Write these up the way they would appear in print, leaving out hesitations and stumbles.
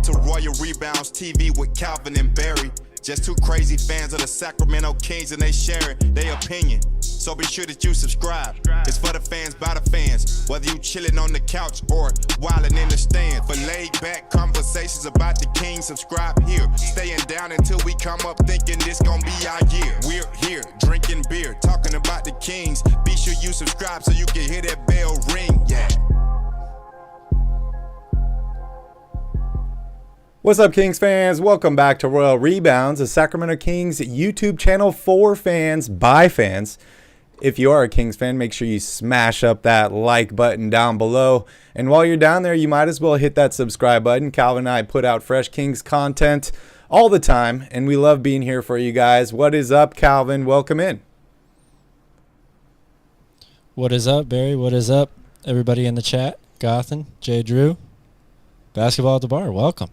Welcome to Royal Rebounds TV with Calvin and Barry. Just two crazy fans of the Sacramento Kings and they sharing their opinion. So be sure that you subscribe. It's for the fans, by the fans. Whether you chilling on the couch or wilding in the stands. For laid back conversations about the Kings, subscribe here. Staying down until we come up thinking this gon' be our year. We're here drinking beer, talking about the Kings. Be sure you subscribe so you can hear that bell ring. Yeah. What's up, Kings fans? Welcome back to Royal Rebounds, a Sacramento Kings YouTube channel for fans, by fans. If you are a Kings fan, make sure you smash up that like button down below. And while you're down there, you might as well hit that subscribe button. Calvin and I put out fresh Kings content all the time, and we love being here for you guys. What is up, Calvin? Welcome in. What is up, Barry? What is up, everybody in the chat? Gothan, Jay Drew, Basketball at the Bar, welcome.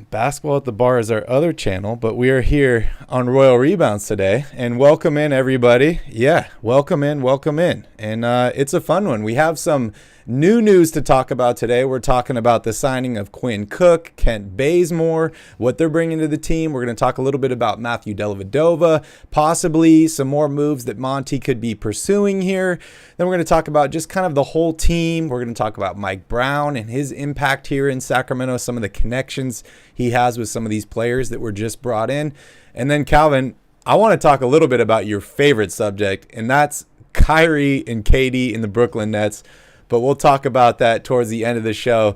Basketball at the Bar is our other channel, but we are here on Royal Rebounds today. And welcome in, everybody. Yeah, welcome in, welcome in. And it's a fun one. We have some new news to talk about today. We're talking about the signing of Quinn Cook, Kent Bazemore, what they're bringing to the team. We're going to talk a little bit about Matthew Dellavedova, possibly some more moves that Monte could be pursuing here. Then we're going to talk about just kind of the whole team. We're going to talk about Mike Brown and his impact here in Sacramento, some of the connections he has with some of these players that were just brought in. And then, Calvin, I want to talk a little bit about your favorite subject, and that's Kyrie and KD in the Brooklyn Nets. But we'll talk about that towards the end of the show.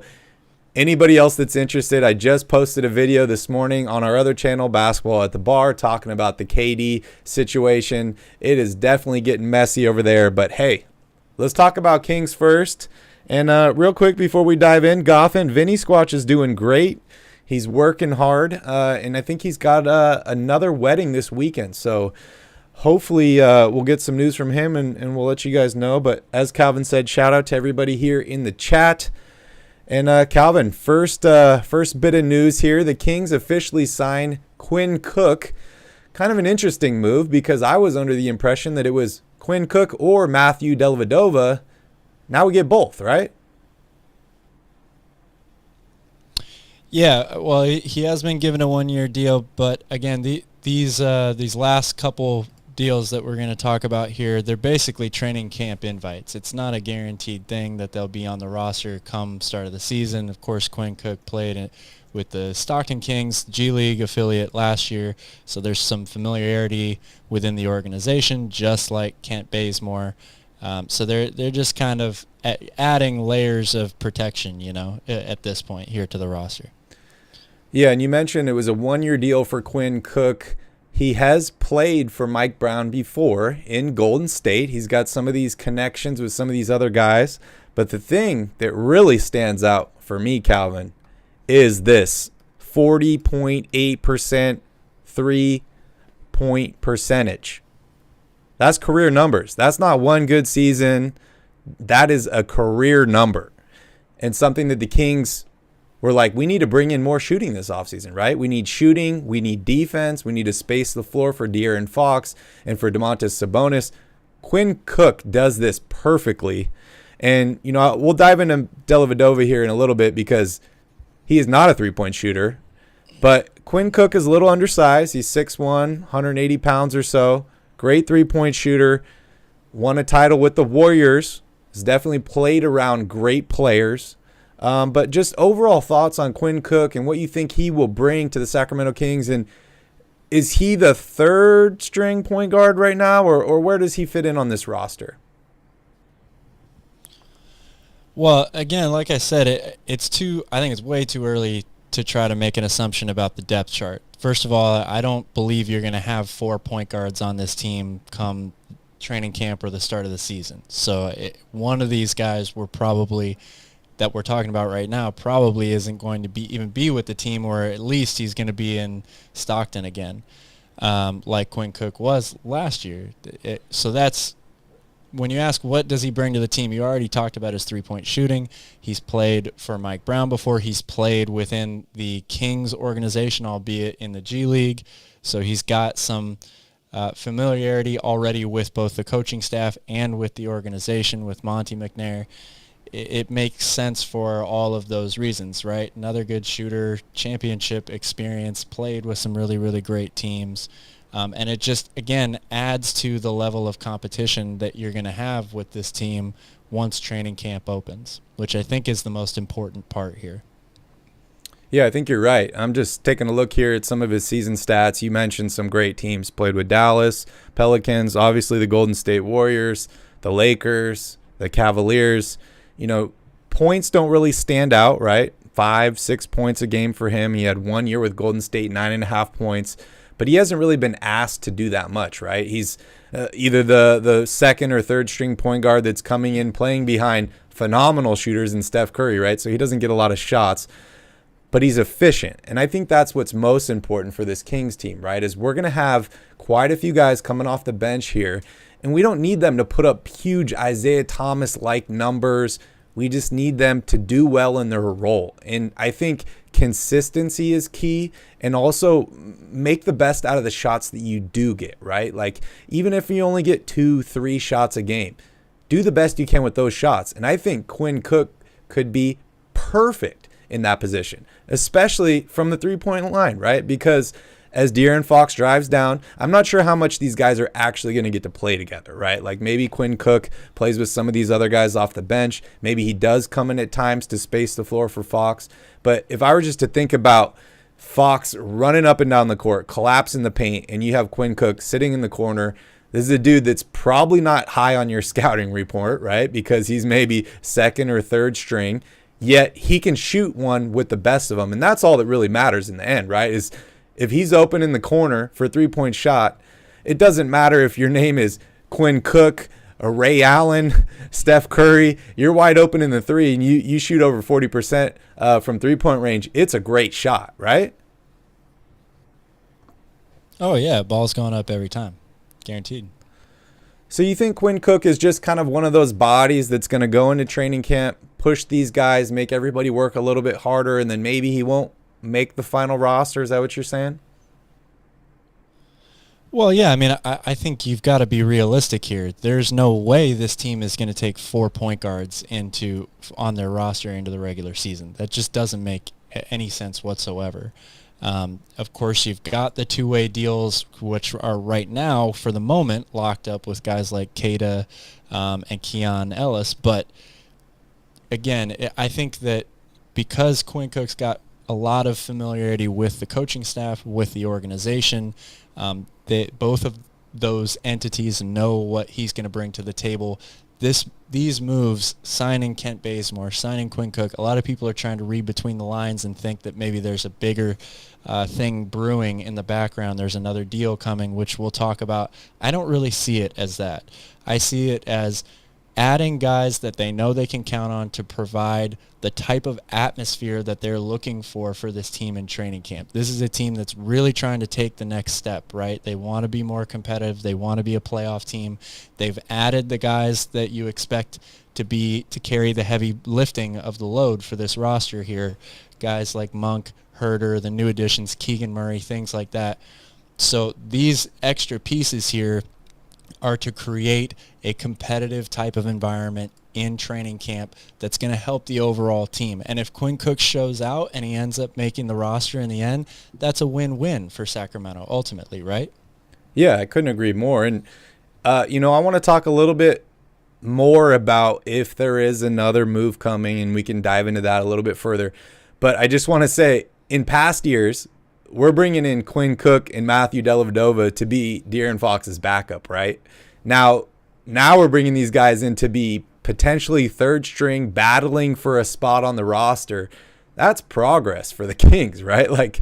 Anybody else that's interested, I just posted a video this morning on our other channel, Basketball at the Bar, talking about the KD situation. It is definitely getting messy over there. But hey, let's talk about Kings first. And real quick before we dive in, Gothan, Vinny Squatch is doing great. He's working hard, and I think he's got another wedding this weekend. So hopefully we'll get some news from him, and we'll let you guys know. But as Calvin said, shout out to everybody here in the chat. And Calvin, first bit of news here. The Kings officially signed Quinn Cook. Kind of an interesting move because I was under the impression that it was Quinn Cook or Matthew Dellavedova. Now we get both, right? Yeah, well, he has been given a one-year deal, but again, these last couple deals that we're going to talk about here, they're basically training camp invites. It's not a guaranteed thing that they'll be on the roster come start of the season. Of course, Quinn Cook played with the Stockton Kings G League affiliate last year, so there's some familiarity within the organization, just like Kent Bazemore. So they're just kind of adding layers of protection, you know, at this point here to the roster. Yeah, and you mentioned it was a one-year deal for Quinn Cook. He has played for Mike Brown before in Golden State. He's got some of these connections with some of these other guys. But the thing that really stands out for me, Calvin, is this 40.8% three-point percentage. That's career numbers. That's not one good season. That is a career number. And something that the Kings were like, we need to bring in more shooting this offseason, right? We need shooting. We need defense. We need to space the floor for De'Aaron Fox and for Domantas Sabonis. Quinn Cook does this perfectly. And, you know, we'll dive into Dellavedova here in a little bit because he is not a three-point shooter. But Quinn Cook is a little undersized. He's 6'1", 180 pounds or so. Great three-point shooter. Won a title with the Warriors. Has definitely played around great players. But just overall thoughts on Quinn Cook and what you think he will bring to the Sacramento Kings. And is he the third string point guard right now, or where does he fit in on this roster? Well, again, like I said, I think it's way too early to try to make an assumption about the depth chart. First of all, I don't believe you're going to have 4 point guards on this team come training camp or the start of the season. So one of these guys that we're talking about right now probably isn't going to even be with the team, or at least he's going to be in Stockton again, like Quinn Cook was last year. So that's when you ask what does he bring to the team, you already talked about his three-point shooting. He's played for Mike Brown before. He's played within the Kings organization, albeit in the G League. So he's got some familiarity already with both the coaching staff and with the organization, with Monte McNair. it makes sense for all of those reasons, right? Another good shooter, championship experience, played with some really, really great teams. And it just, again, adds to the level of competition that you're going to have with this team once training camp opens, which I think is the most important part here. Yeah, I think you're right. I'm just taking a look here at some of his season stats. You mentioned some great teams. Played with Dallas, Pelicans, obviously the Golden State Warriors, the Lakers, the Cavaliers. You know, points don't really stand out, right? 5-6 points a game for him. He had 1 year with Golden State, 9.5 points. But he hasn't really been asked to do that much, right? He's either the second or third string point guard that's coming in playing behind phenomenal shooters in Steph Curry, right? So he doesn't get a lot of shots, but he's efficient. And I think that's what's most important for this Kings team, right? Is we're going to have quite a few guys coming off the bench here, and we don't need them to put up huge Isaiah Thomas-like numbers. We just need them to do well in their role. And I think consistency is key, and also make the best out of the shots that you do get, right? Like, even if you only get 2-3 shots a game, do the best you can with those shots. And I think Quinn Cook could be perfect in that position, especially from the three-point line, right? Because as De'Aaron Fox drives down, I'm not sure how much these guys are actually going to get to play together, right? Like, maybe Quinn Cook plays with some of these other guys off the bench. Maybe he does come in at times to space the floor for Fox. But if I were just to think about Fox running up and down the court, collapsing the paint, and you have Quinn Cook sitting in the corner, this is a dude that's probably not high on your scouting report, right? Because he's maybe second or third string, yet he can shoot one with the best of them. And that's all that really matters in the end, right? Is if he's open in the corner for a three-point shot, it doesn't matter if your name is Quinn Cook or Ray Allen, Steph Curry. You're wide open in the three, and you shoot over 40% from three-point range. It's a great shot, right? Oh, yeah, ball's going up every time. Guaranteed. So you think Quinn Cook is just kind of one of those bodies that's going to go into training camp, push these guys, make everybody work a little bit harder, and then maybe he won't make the final roster? Is that what you're saying? Well, yeah, I mean, I think you've got to be realistic here. There's no way this team is going to take 4 point guards on their roster into the regular season. That just doesn't make any sense whatsoever. Of course, you've got the two-way deals, which are right now, for the moment, locked up with guys like Keita and Keon Ellis. But again, I think that because Quinn Cook's got a lot of familiarity with the coaching staff, with the organization, both of those entities know what he's going to bring to the table. These moves, signing Kent Bazemore, signing Quinn Cook, a lot of people are trying to read between the lines and think that maybe there's a bigger thing brewing in the background. There's another deal coming, which we'll talk about. I don't really see it as that. I see it as adding guys that they know they can count on to provide the type of atmosphere that they're looking for this team in training camp. This is a team that's really trying to take the next step, right? They want to be more competitive. They want to be a playoff team. They've added the guys that you expect to carry the heavy lifting of the load for this roster here. Guys like Monk, Herter, the new additions, Keegan Murray, things like that. So these extra pieces here are to create a competitive type of environment in training camp that's going to help the overall team. And if Quinn Cook shows out and he ends up making the roster in the end, that's a win-win for Sacramento ultimately, right? Yeah, I couldn't agree more. And, I want to talk a little bit more about if there is another move coming, and we can dive into that a little bit further. But I just want to say, in past years, we're bringing in Quinn Cook and Matthew Dellavedova to be De'Aaron Fox's backup, right? Now we're bringing these guys in to be potentially third string, battling for a spot on the roster. That's progress for the Kings, right? Like,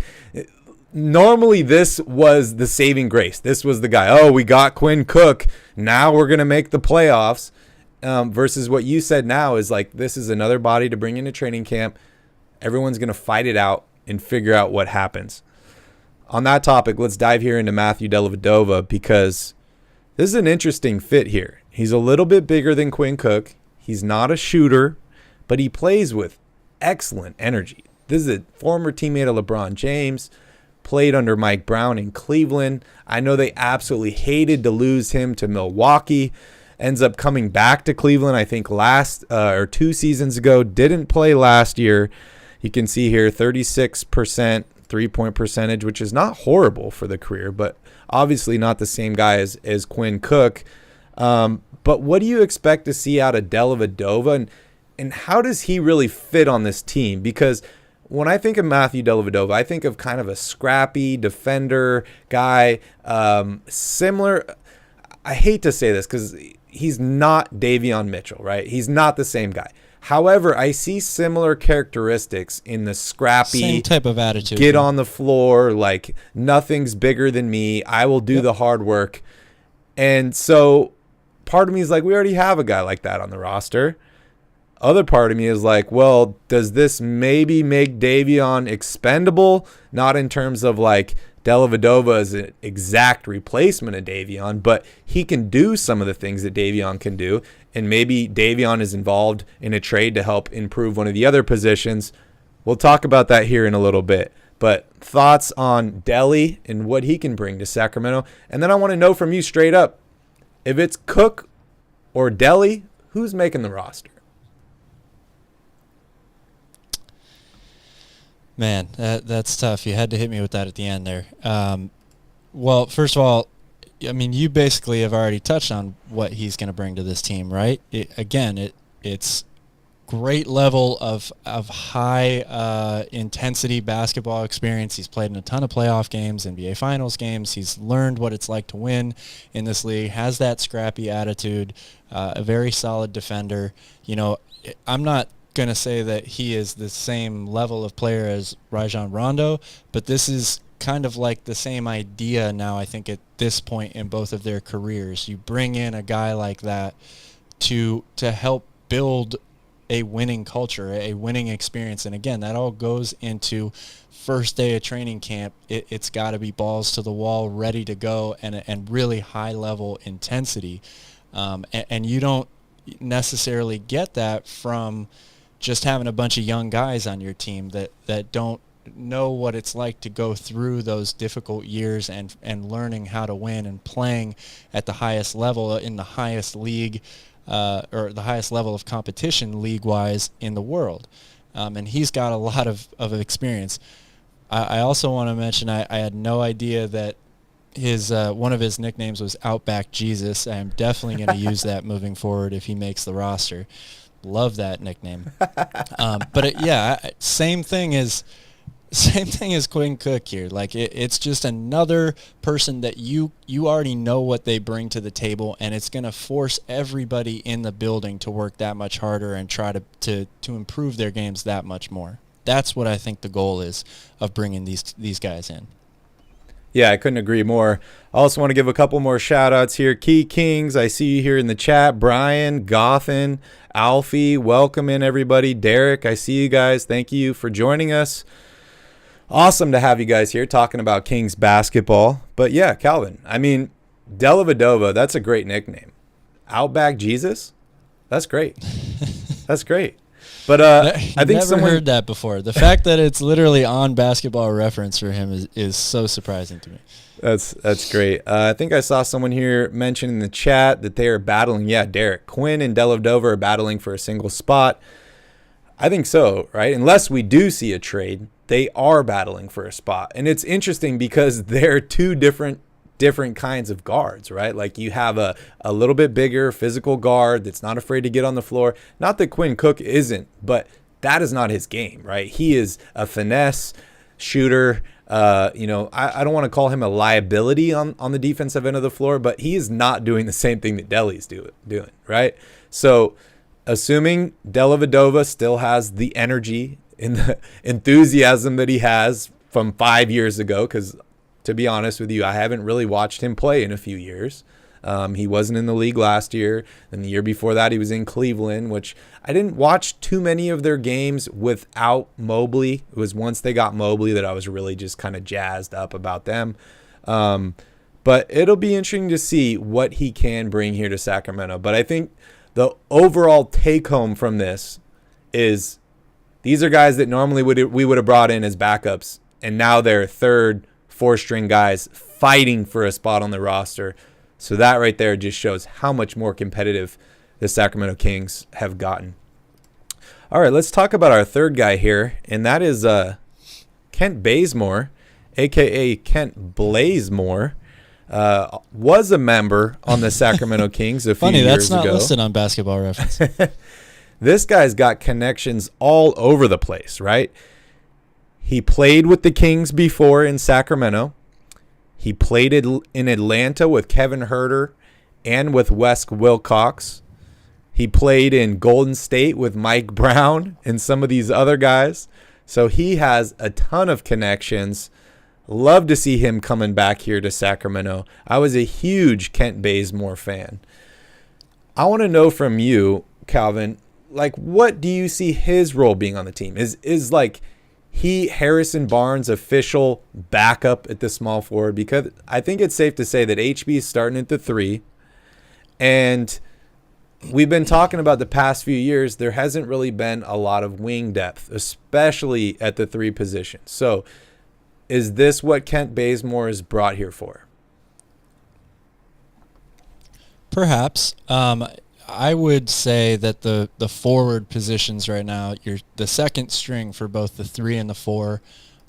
normally this was the saving grace. This was the guy, oh, we got Quinn Cook, now we're going to make the playoffs, versus what you said now is like, this is another body to bring into training camp. Everyone's going to fight it out and figure out what happens. On that topic, let's dive here into Matthew Dellavedova, because this is an interesting fit here. He's a little bit bigger than Quinn Cook. He's not a shooter, but he plays with excellent energy. This is a former teammate of LeBron James, played under Mike Brown in Cleveland. I know they absolutely hated to lose him to Milwaukee. ends up coming back to Cleveland, I think last or 2 seasons ago, didn't play last year. You can see here 36% 3-point percentage, which is not horrible for the career, but obviously not the same guy as Quinn Cook. But what do you expect to see out of Dellavedova, and how does he really fit on this team? Because when I think of Matthew Dellavedova, I think of kind of a scrappy defender guy, similar. I hate to say this because he's not Davion Mitchell, right? He's not the same guy. However, I see similar characteristics in the scrappy, same type of attitude. Get on the floor, like nothing's bigger than me. I will do the hard work. And so part of me is like, we already have a guy like that on the roster. Other part of me is like, well, does this maybe make Davion expendable? Not in terms of like Dellavedova is an exact replacement of Davion, but he can do some of the things that Davion can do. And maybe Davion is involved in a trade to help improve one of the other positions. We'll talk about that here in a little bit. But thoughts on Delly and what he can bring to Sacramento. And then I want to know from you straight up, if it's Cook or Delly, who's making the roster? Man, that's tough. You had to hit me with that at the end there. Well, first of all, I mean, you basically have already touched on what he's going to bring to this team, right? It's great level of high intensity basketball experience. He's played in a ton of playoff games, NBA Finals games. He's learned what it's like to win in this league, has that scrappy attitude, a very solid defender. You know, I'm not going to say that he is the same level of player as Rajon Rondo, but this is kind of like the same idea now, I think, at this point in both of their careers. You bring in a guy like that to help build a winning culture, a winning experience. And again, that all goes into first day of training camp. It's got to be balls to the wall, ready to go, and really high level intensity. And you don't necessarily get that from just having a bunch of young guys on your team that don't know what it's like to go through those difficult years and learning how to win and playing at the highest level in the highest league or the highest level of competition league-wise in the world. And he's got a lot of experience. I also want to mention I had no idea that his one of his nicknames was Outback Jesus. I'm definitely going to use that moving forward if he makes the roster. Love that nickname. But same thing as Quinn Cook here. Like it's just another person that you already know what they bring to the table, and it's going to force everybody in the building to work that much harder and try to improve their games that much more. That's what I think the goal is of bringing these guys in. Yeah, I couldn't agree more. I also want to give a couple more shout-outs here. Key Kings, I see you here in the chat. Brian, Gothen, Alfie, welcome in, everybody. Derek, I see you guys. Thank you for joining us. Awesome to have you guys here talking about Kings basketball. But, yeah, Calvin, I mean, Dellavedova, that's a great nickname. Outback Jesus? That's great. That's great. But I think someone heard that before. The fact that it's literally on Basketball Reference for him is so surprising to me. That's great. I think I saw someone here mention in the chat that they are battling. Yeah, Derek, Quinn and Dellavedova are battling for a single spot. I think so, right? Unless we do see a trade, they are battling for a spot. And it's interesting because they're two different kinds of guards, right? Like you have a little bit bigger physical guard that's not afraid to get on the floor. Not that Quinn Cook isn't, but that is not his game, right? He is a finesse shooter. I don't want to call him a liability on the defensive end of the floor, but he is not doing the same thing that Delly's doing, right? So assuming Dellavedova still has the energy and the enthusiasm that he has from 5 years ago, because to be honest with you, I haven't really watched him play in a few years. He wasn't in the league last year, and the year before that he was in Cleveland, which I didn't watch too many of their games without Mobley. It was once they got Mobley that I was really just kind of jazzed up about them. But it'll be interesting to see what he can bring here to Sacramento. But I think the overall take-home from this is these are guys that normally we would have brought in as backups, and now they're third, four-string guys fighting for a spot on the roster. So that right there just shows how much more competitive the Sacramento Kings have gotten. All right, let's talk about our third guy here, and that is Kent Bazemore, a.k.a. Kent Blazemore. Was a member on the Sacramento Kings a few years ago. Funny, that's not listed on Basketball Reference. This guy's got connections all over the place, right? He played with the Kings before in Sacramento. He played in Atlanta with Kevin Huerter and with Wes Wilcox. He played in Golden State with Mike Brown and some of these other guys. So he has a ton of connections. Love to see him coming back here to Sacramento. I was a huge Kent Bazemore fan. I want to know from you, Calvin, like, what do you see his role being on the team? Is like he Harrison Barnes' official backup at the small forward? Because I think it's safe to say that HB is starting at the 3. And we've been talking about the past few years, there hasn't really been a lot of wing depth, especially at the 3 position. So is this what Kent Bazemore is brought here for? Perhaps. I would say that the forward positions right now, the second string for both the 3 and the 4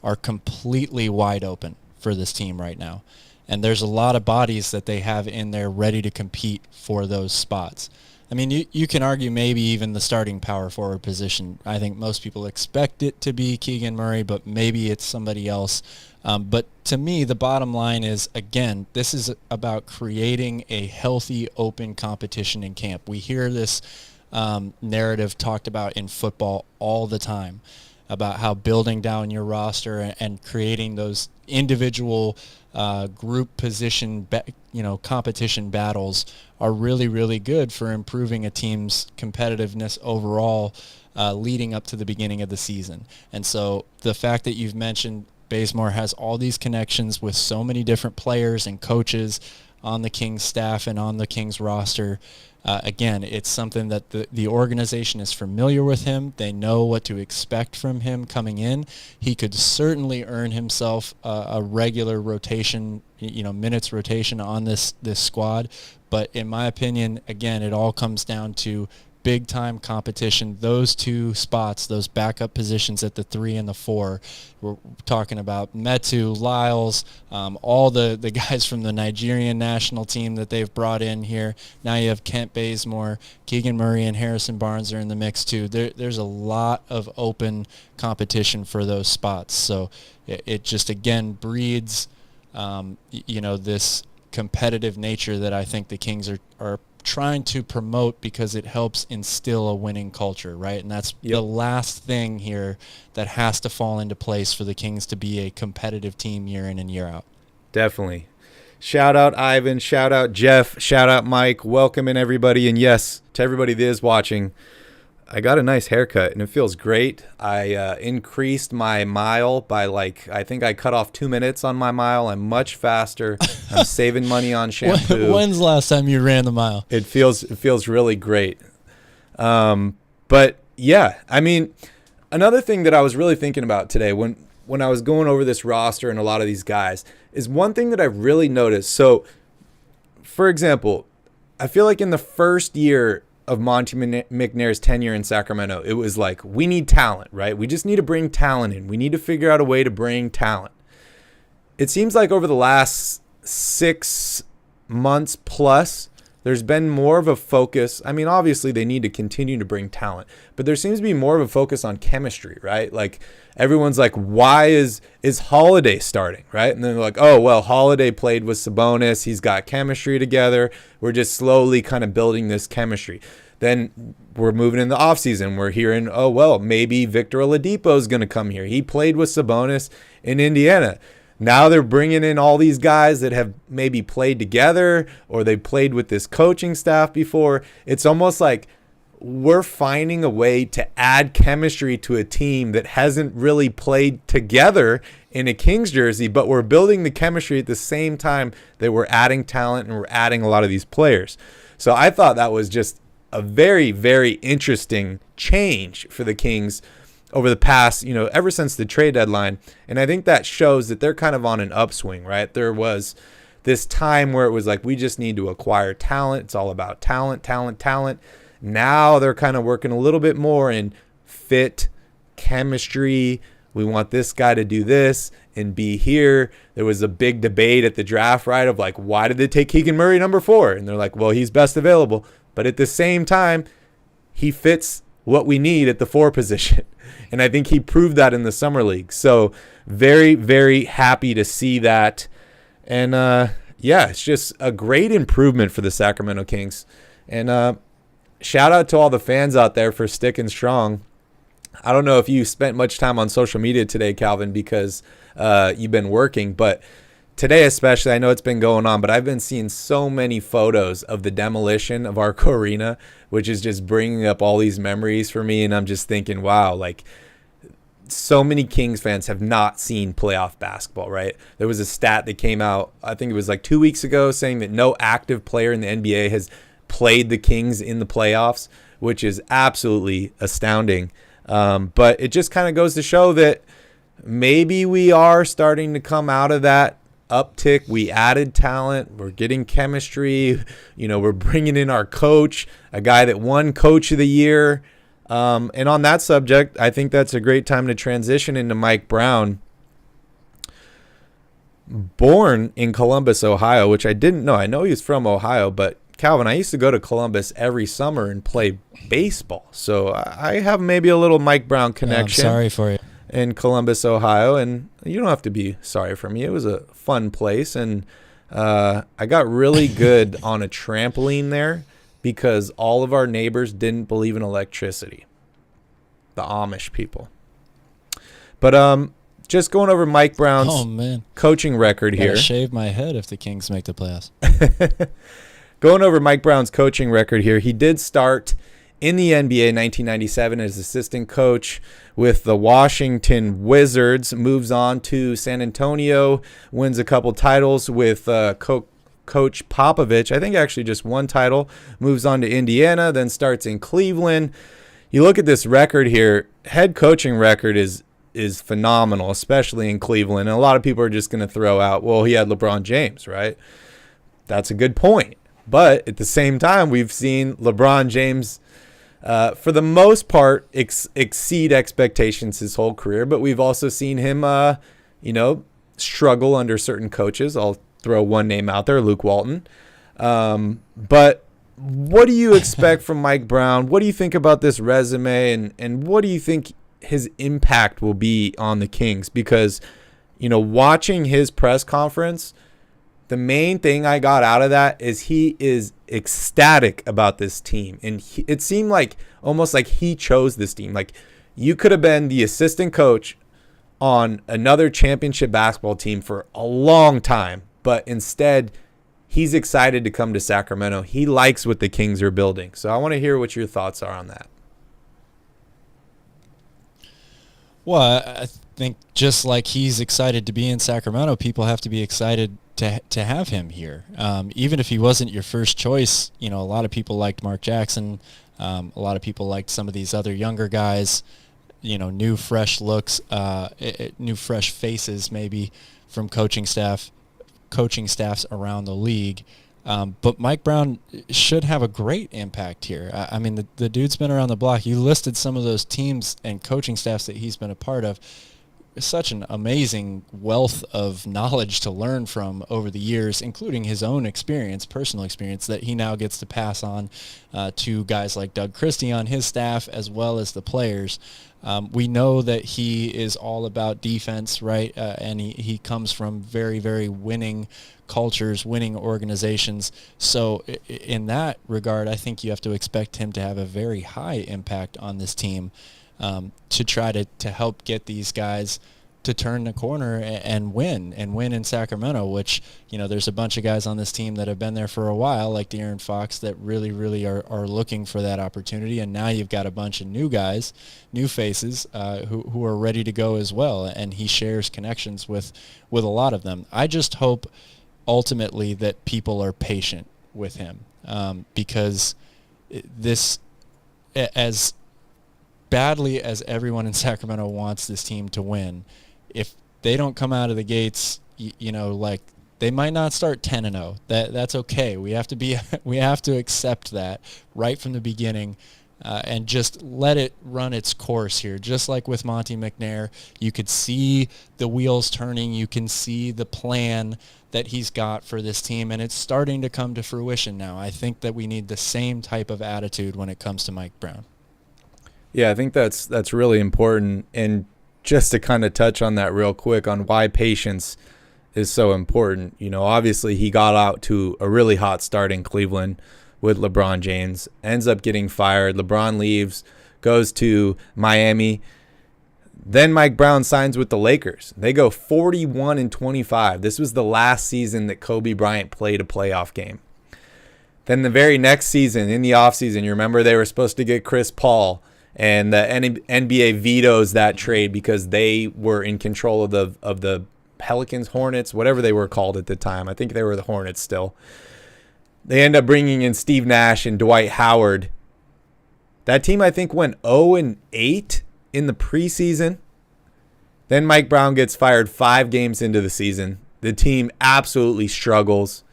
are completely wide open for this team right now. And there's a lot of bodies that they have in there ready to compete for those spots. I mean, you can argue maybe even the starting power forward position. I think most people expect it to be Keegan Murray, but maybe it's somebody else. But to me, the bottom line is, again, this is about creating a healthy, open competition in camp. We hear this narrative talked about in football all the time about how building down your roster and creating those individual group position, competition battles are really, really good for improving a team's competitiveness overall leading up to the beginning of the season. And so the fact that you've mentioned Bazemore has all these connections with so many different players and coaches on the Kings staff and on the Kings roster. Again, it's something that the organization is familiar with him. They know what to expect from him coming in. He could certainly earn himself a regular rotation, minutes rotation on this squad. But in my opinion, again, it all comes down to big-time competition. Those 2 spots, those backup positions at the 3 and the 4, we're talking about Metu, Lyles, all the guys from the Nigerian national team that they've brought in here. Now you have Kent Bazemore, Keegan Murray, and Harrison Barnes are in the mix too. There's a lot of open competition for those spots. So it just, again, breeds, this competitive nature that I think the Kings are trying to promote because it helps instill a winning culture, right? And that's the last thing here that has to fall into place for the Kings to be a competitive team year in and year out. Definitely. Shout out Ivan, shout out Jeff, shout out Mike, welcome in everybody. And yes, to everybody that is watching, I got a nice haircut and it feels great. I increased my mile by I think I cut off 2 minutes on my mile. I'm much faster. I'm saving money on shampoo. When's the last time you ran the mile? It feels really great. But yeah, I mean, another thing that I was really thinking about today when I was going over this roster and a lot of these guys is one thing that I really noticed. So, for example, I feel like in the first year of Monte McNair's tenure in Sacramento, it was like, we need talent, right? We just need to bring talent in. We need to figure out a way to bring talent. It seems like over the last 6 months plus, there's been more of a focus. I mean, obviously they need to continue to bring talent, but there seems to be more of a focus on chemistry, right? Like everyone's like, why is Holiday starting, right? And then they're like, oh, well, Holiday played with Sabonis. He's got chemistry together. We're just slowly kind of building this chemistry. Then we're moving in the offseason. We're hearing, oh, well, maybe Victor Oladipo is going to come here. He played with Sabonis in Indiana. Now they're bringing in all these guys that have maybe played together or they played with this coaching staff before. It's almost like we're finding a way to add chemistry to a team that hasn't really played together in a Kings jersey, but we're building the chemistry at the same time that we're adding talent and we're adding a lot of these players. So I thought that was just a very, very interesting change for the Kings over the past, ever since the trade deadline. And I think that shows that they're kind of on an upswing, right? There was this time where it was like, we just need to acquire talent. It's all about talent. Now they're kind of working a little bit more in fit, chemistry. We want this guy to do this and be here. There was a big debate at the draft, right, of like, why did they take Keegan Murray number 4? And they're like, well, he's best available. But at the same time, he fits what we need at the 4 position. And I think he proved that in the summer league. So very, very happy to see that. And it's just a great improvement for the Sacramento Kings. And shout out to all the fans out there for sticking strong. I don't know if you spent much time on social media today, Calvin, because you've been working, but today especially, I know it's been going on, but I've been seeing so many photos of the demolition of Arco Arena, which is just bringing up all these memories for me, and I'm just thinking, wow, like, so many Kings fans have not seen playoff basketball, right? There was a stat that came out, I think it was like 2 weeks ago, saying that no active player in the NBA has played the Kings in the playoffs, which is absolutely astounding. But it just kind of goes to show that maybe we are starting to come out of that uptick. We added talent. We're getting chemistry. We're bringing in our coach, a guy that won Coach of the Year. And on that subject, I think that's a great time to transition into Mike Brown. Born in Columbus, Ohio, which I didn't know. I know he was from Ohio, but Calvin, I used to go to Columbus every summer and play baseball. So I have maybe a little Mike Brown connection. I'm sorry for you. In Columbus, Ohio. And you don't have to be sorry for me. It was a fun place. And I got really good on a trampoline there because all of our neighbors didn't believe in electricity. The Amish people. But just going over Mike Brown's coaching record here. Gotta shave my head if the Kings make the playoffs. Going over Mike Brown's coaching record here, he did start in the NBA in 1997 as assistant coach with the Washington Wizards, moves on to San Antonio, wins a couple titles with Coach Popovich. I think actually just one title, moves on to Indiana, then starts in Cleveland. You look at this record here, head coaching record is phenomenal, especially in Cleveland. And a lot of people are just going to throw out, well, he had LeBron James, right? That's a good point. But at the same time, we've seen LeBron James, for the most part, exceed expectations his whole career. But we've also seen him, struggle under certain coaches. I'll throw one name out there, Luke Walton. But what do you expect from Mike Brown? What do you think about this resume? And what do you think his impact will be on the Kings? Because, watching his press conference, the main thing I got out of that is he is ecstatic about this team. And it seemed like almost like he chose this team. Like, you could have been the assistant coach on another championship basketball team for a long time. But instead, he's excited to come to Sacramento. He likes what the Kings are building. So I want to hear what your thoughts are on that. Well, I think just like he's excited to be in Sacramento, people have to be excited to have him here. Even if he wasn't your first choice, a lot of people liked Mark Jackson. A lot of people liked some of these other younger guys, new fresh looks, new fresh faces maybe from coaching staffs around the league. But Mike Brown should have a great impact here. I mean, the dude's been around the block. You listed some of those teams and coaching staffs that he's been a part of. Such an amazing wealth of knowledge to learn from over the years, including his own experience, personal experience, that he now gets to pass on to guys like Doug Christie on his staff, as well as the players. We know that he is all about defense, right? And he comes from very, very winning cultures, winning organizations. So in that regard, I think you have to expect him to have a very high impact on this team, to try to help get these guys to turn the corner and win in Sacramento, which, there's a bunch of guys on this team that have been there for a while, like De'Aaron Fox, that really, really are looking for that opportunity. And now you've got a bunch of new guys, new faces, who are ready to go as well. And he shares connections with a lot of them. I just hope ultimately that people are patient with him, because this, as badly as everyone in Sacramento wants this team to win, if they don't come out of the gates, like They might not start 10-0. That's okay. We have to accept that right from the beginning, and just let it run its course here. Just like with Monte McNair, you could see the wheels turning. You can see the plan that he's got for this team, and it's starting to come to fruition now. I think that we need the same type of attitude when it comes to Mike Brown. Yeah, I think that's really important. And just to kind of touch on that real quick on why patience is so important. Obviously he got out to a really hot start in Cleveland with LeBron James, ends up getting fired. LeBron leaves, goes to Miami. Then Mike Brown signs with the Lakers. They go 41-25. This was the last season that Kobe Bryant played a playoff game. Then the very next season, in the offseason, you remember they were supposed to get Chris Paul, and the NBA vetoes that trade because they were in control of the Pelicans, Hornets, whatever they were called at the time. I think they were the Hornets still. They end up bringing in Steve Nash and Dwight Howard. That team, I think, went 0-8 in the preseason. Then Mike Brown gets fired 5 games into the season. The team absolutely struggles.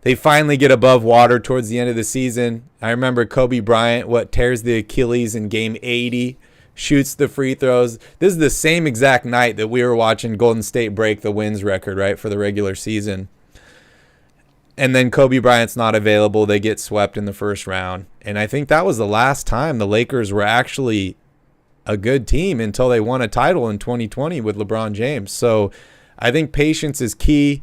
They finally get above water towards the end of the season. I remember Kobe Bryant, tears the Achilles in game 80. Shoots the free throws. This is the same exact night that we were watching Golden State break the wins record, right, for the regular season. And then Kobe Bryant's not available. They get swept in the first round. And I think that was the last time the Lakers were actually a good team until they won a title in 2020 with LeBron James. So I think patience is key.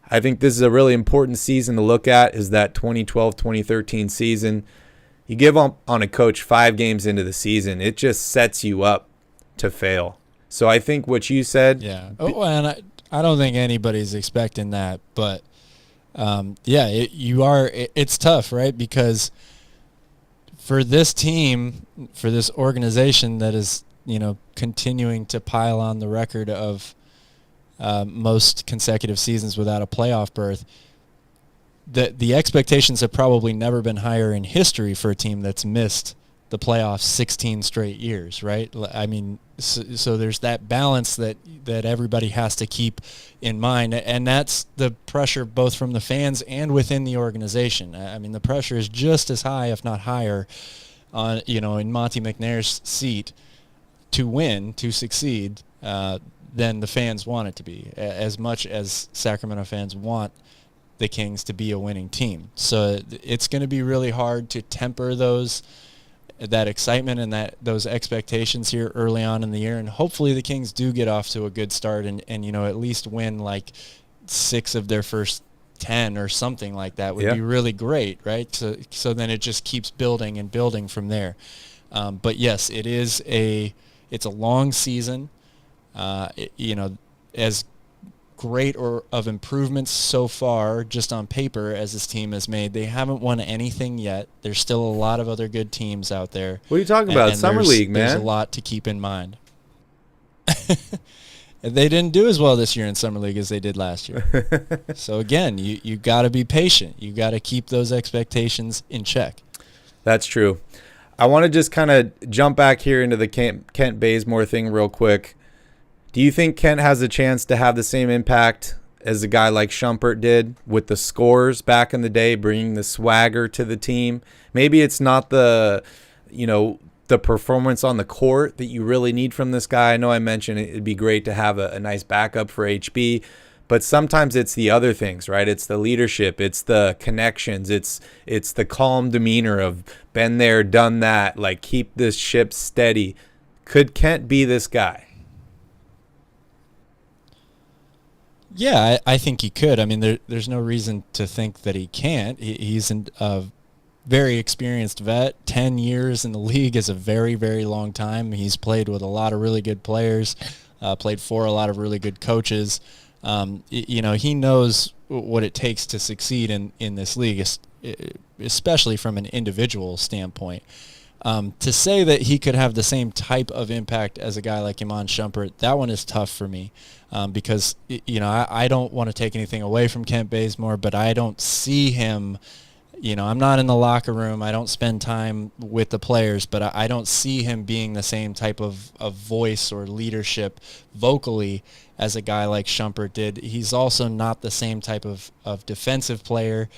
I think this is a really important season to look at, is that 2012-2013 season. You give up on a coach 5 games into the season, it just sets you up to fail. So I think what you said. Yeah. And I don't think anybody's expecting that, but it's tough, right? Because for this team, for this organization that is, continuing to pile on the record of most consecutive seasons without a playoff berth, the expectations have probably never been higher in history for a team that's missed the playoffs 16 straight years, right? I mean, so there's that balance that everybody has to keep in mind, and that's the pressure both from the fans and within the organization. I mean, the pressure is just as high, if not higher, on in Monte McNair's seat to win, to succeed, than the fans want it to be, as much as Sacramento fans want the Kings to be a winning team. So it's going to be really hard to temper that excitement and those expectations here early on in the year, and hopefully the Kings do get off to a good start and at least win like 6 of their first 10 or something like that would be really great, right? So then it just keeps building and building from there. But yes, it's a long season. As great or of improvements so far just on paper as this team has made, they haven't won anything yet. There's still a lot of other good teams out there. What are you talking about? Summer League, man. There's a lot to keep in mind. They didn't do as well this year in Summer League as they did last year. So again, you got to be patient. You got to keep those expectations in check. That's true. I want to just kind of jump back here into the Kent Bazemore thing real quick. Do you think Kent has a chance to have the same impact as a guy like Shumpert did with the scores back in the day, bringing the swagger to the team? Maybe it's not the performance on the court that you really need from this guy. I know I mentioned it'd be great to have a nice backup for HB, but sometimes it's the other things, right? It's the leadership, it's the connections, it's the calm demeanor of been there, done that, like keep this ship steady. Could Kent be this guy? Yeah, I think he could. I mean, there's no reason to think that he can't. He's a very experienced vet. 10 years in the league is a very, very long time. He's played with a lot of really good players, played for a lot of really good coaches. He knows what it takes to succeed in this league, especially from an individual standpoint. To say that he could have the same type of impact as a guy like Iman Shumpert, that one is tough for me. Because, I don't want to take anything away from Kent Bazemore, but I don't see him, I'm not in the locker room. I don't spend time with the players, but I don't see him being the same type of voice or leadership vocally as a guy like Shumpert did. He's also not the same type of defensive player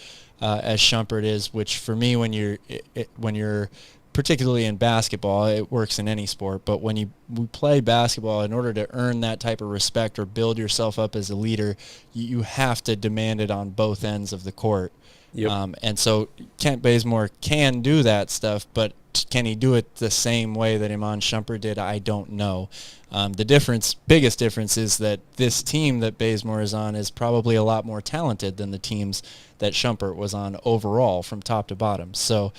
as Shumpert is, which for me, when you're particularly in basketball, it works in any sport, but when you play basketball, in order to earn that type of respect or build yourself up as a leader, you have to demand it on both ends of the court. Yep. And so Kent Bazemore can do that stuff, but can he do it the same way that Iman Shumpert did? I don't know. The biggest difference is that this team that Bazemore is on is probably a lot more talented than the teams that Shumpert was on overall from top to bottom. So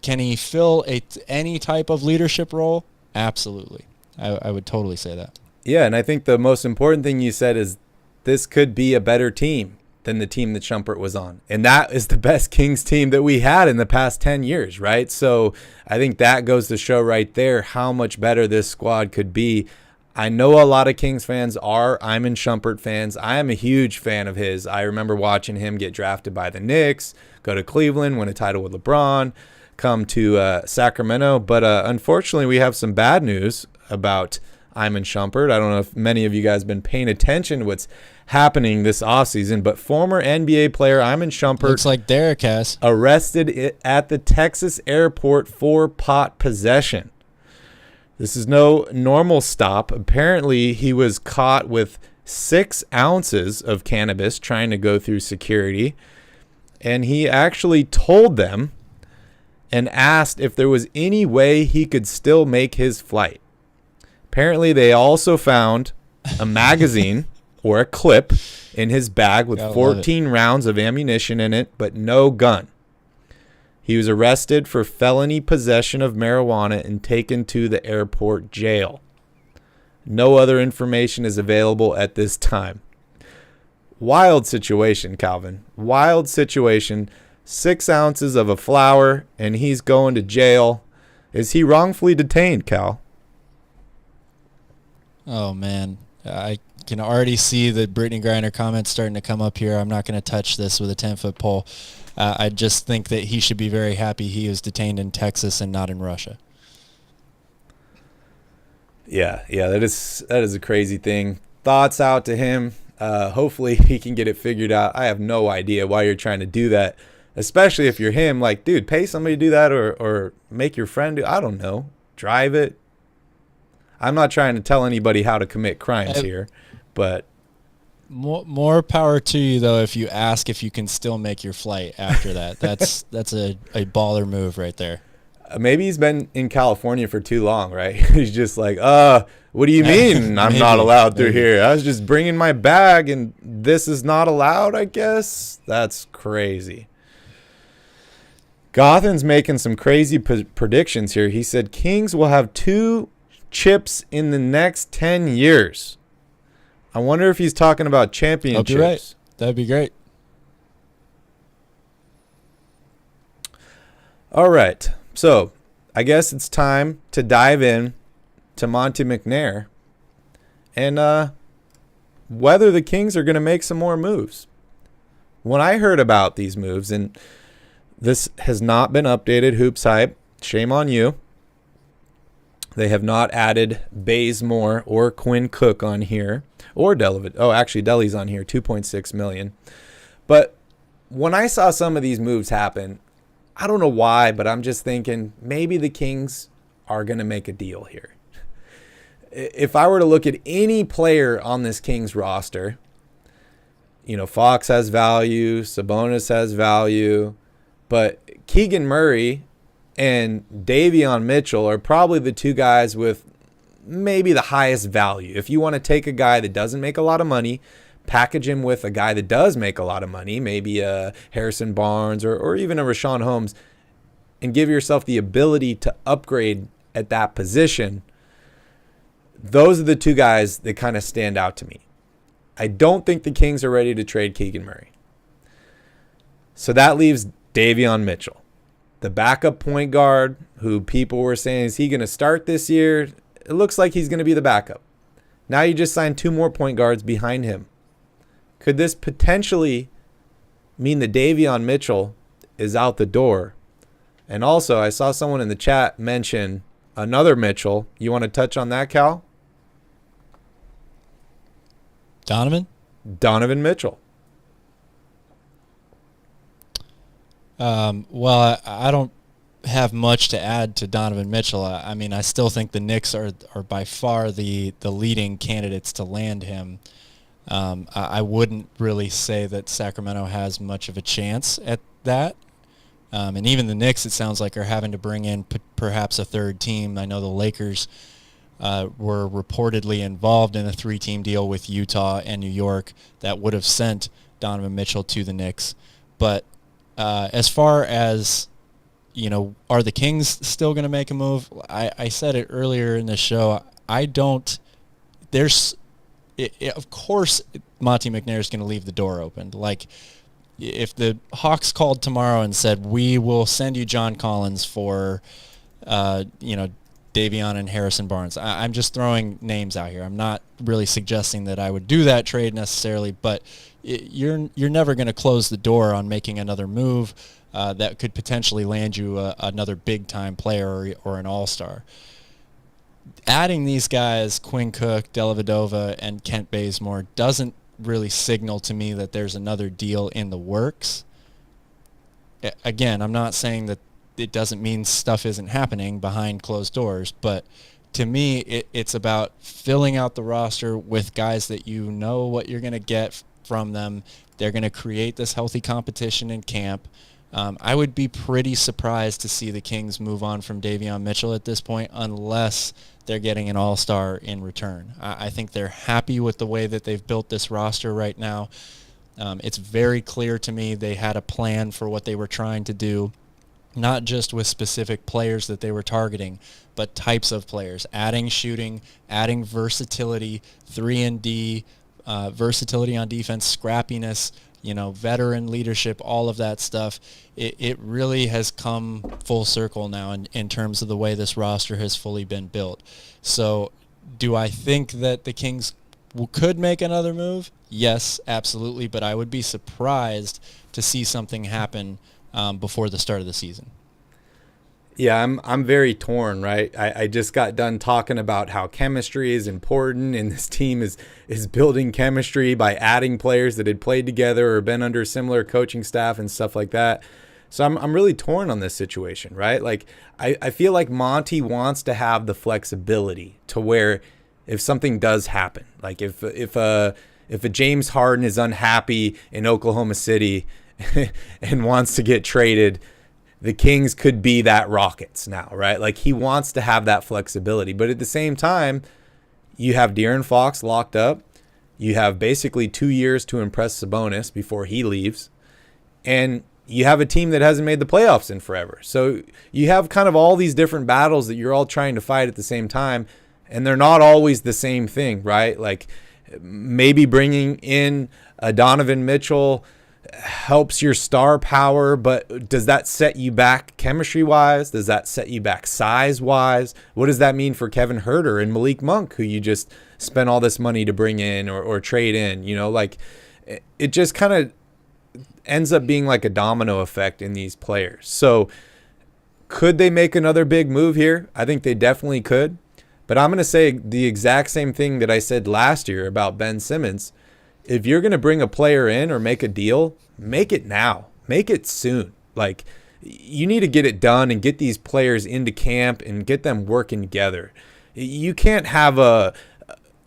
can he fill any type of leadership role? Absolutely. I would totally say that. Yeah, and I think the most important thing you said is this could be a better team than the team that Shumpert was on. And that is the best Kings team that we had in the past 10 years, right? So I think that goes to show right there how much better this squad could be. I know a lot of Kings fans are Iman Shumpert fans. I am a huge fan of his. I remember watching him get drafted by the Knicks, go to Cleveland, win a title with LeBron, come to Sacramento. But unfortunately, we have some bad news about Iman Shumpert. I don't know if many of you guys have been paying attention to what's happening this offseason, but former NBA player Iman Shumpert looks like Derek has arrested at the Texas airport for pot possession. This is no normal stop. Apparently, he was caught with 6 ounces of cannabis trying to go through security, and he actually told them and asked if there was any way he could still make his flight. Apparently, they also found a magazine or a clip in his bag with 14 rounds of ammunition in it, but no gun. He was arrested for felony possession of marijuana and taken to the airport jail. No other information is available at this time. Wild situation, Calvin. Wild situation. 6 ounces of a flower, and he's going to jail. Is he wrongfully detained, Cal? Oh, man. I can already see the Brittany Griner comments starting to come up here. I'm not going to touch this with a 10-foot pole. I just think that he should be very happy he was detained in Texas and not in Russia. Yeah, that is a crazy thing. Thoughts out to him. Hopefully he can get it figured out. I have no idea why you're trying to do that, especially if you're him. Like, dude, pay somebody to do that or make your friend do. I don't know. Drive it. I'm not trying to tell anybody how to commit crimes here, but more power to you though if you ask if you can still make your flight after that. That's a baller move right there. Maybe he's been in California for too long, right? He's just like, what do you mean I'm not allowed through here? I was just bringing my bag and this is not allowed, I guess. That's crazy. Gotham's making some crazy predictions here. He said Kings will have 2 chips in the next 10 years. I wonder if he's talking about championships. Hope you're right. That'd be great. All right. So I guess it's time to dive in to Monte McNair and whether the Kings are going to make some more moves. When I heard about these moves, and this has not been updated, Hoops Hype, shame on you. They have not added Bazemore or Quinn Cook on here, or Delavid. Oh, actually, Deli's on here, $2.6 million. But when I saw some of these moves happen, I don't know why, but I'm just thinking maybe the Kings are going to make a deal here. If I were to look at any player on this Kings roster, Fox has value, Sabonis has value, but Keegan Murray and Davion Mitchell are probably the 2 guys with maybe the highest value. If you want to take a guy that doesn't make a lot of money, package him with a guy that does make a lot of money, maybe a Harrison Barnes or even a Rashawn Holmes, and give yourself the ability to upgrade at that position, those are the 2 guys that kind of stand out to me. I don't think the Kings are ready to trade Keegan Murray. So that leaves Davion Mitchell, the backup point guard who people were saying, is he going to start this year? It looks like he's going to be the backup. Now you just signed 2 more point guards behind him. Could this potentially mean that Davion Mitchell is out the door. And also, I saw someone in the chat mention another Mitchell. You want to touch on that, Cal? Donovan Mitchell. Well, I don't have much to add to Donovan Mitchell. I mean, I still think the Knicks are by far the leading candidates to land him. I wouldn't really say that Sacramento has much of a chance at that. And even the Knicks, it sounds like, are having to bring in perhaps a third team. I know the Lakers were reportedly involved in a 3-team deal with Utah and New York that would have sent Donovan Mitchell to the Knicks. But as far as, are the Kings still going to make a move? I said it earlier in the show. Of course, Monte McNair is going to leave the door open. Like, if the Hawks called tomorrow and said, we will send you John Collins for, Davion and Harrison Barnes. I'm just throwing names out here. I'm not really suggesting that I would do that trade necessarily, but you're never going to close the door on making another move that could potentially land you another big-time player or an all-star. Adding these guys, Quinn Cook, Dellavedova, and Kent Bazemore, doesn't really signal to me that there's another deal in the works. Again, I'm not saying that it doesn't mean stuff isn't happening behind closed doors, but to me, it's about filling out the roster with guys that you know what you're going to get from them. They're going to create this healthy competition in camp. I would be pretty surprised to see the Kings move on from Davion Mitchell at this point unless they're getting an all-star in return. I think they're happy with the way that they've built this roster right now. It's very clear to me they had a plan for what they were trying to do, not just with specific players that they were targeting, but types of players, adding shooting, adding versatility, 3-and-D, versatility on defense, scrappiness, veteran leadership, all of that stuff. It really has come full circle now in terms of the way this roster has fully been built. So do I think that the Kings could make another move? Yes, absolutely, but I would be surprised to see something happen before the start of the season. Yeah, I'm very torn, right? I just got done talking about how chemistry is important, and this team is building chemistry by adding players that had played together or been under similar coaching staff and stuff like that. So I'm really torn on this situation, right? Like I feel like Monte wants to have the flexibility to where if something does happen, like if a James Harden is unhappy in Oklahoma City and wants to get traded, the Kings could be that Rockets now, right? Like he wants to have that flexibility. But at the same time, you have De'Aaron Fox locked up. You have basically 2 years to impress Sabonis before he leaves. And you have a team that hasn't made the playoffs in forever. So you have kind of all these different battles that you're all trying to fight at the same time. And they're not always the same thing, right? Like maybe bringing in a Donovan Mitchell helps your star power, but does that set you back chemistry-wise? Does that set you back size-wise? What does that mean for Kevin Huerter and Malik Monk, who you just spent all this money to bring in or trade in? Like it just kind of ends up being like a domino effect in these players. So could they make another big move here? I think they definitely could. But I'm going to say the exact same thing that I said last year about Ben Simmons. If you're going to bring a player in or make a deal, make it now. Make it soon. Like, you need to get it done and get these players into camp and get them working together. You can't have a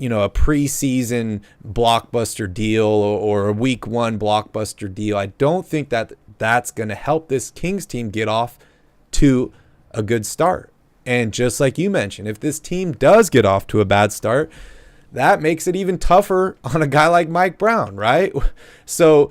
preseason blockbuster deal or a week one blockbuster deal. I don't think that that's going to help this Kings team get off to a good start. And just like you mentioned, if this team does get off to a bad start, that makes it even tougher on a guy like Mike Brown, right? So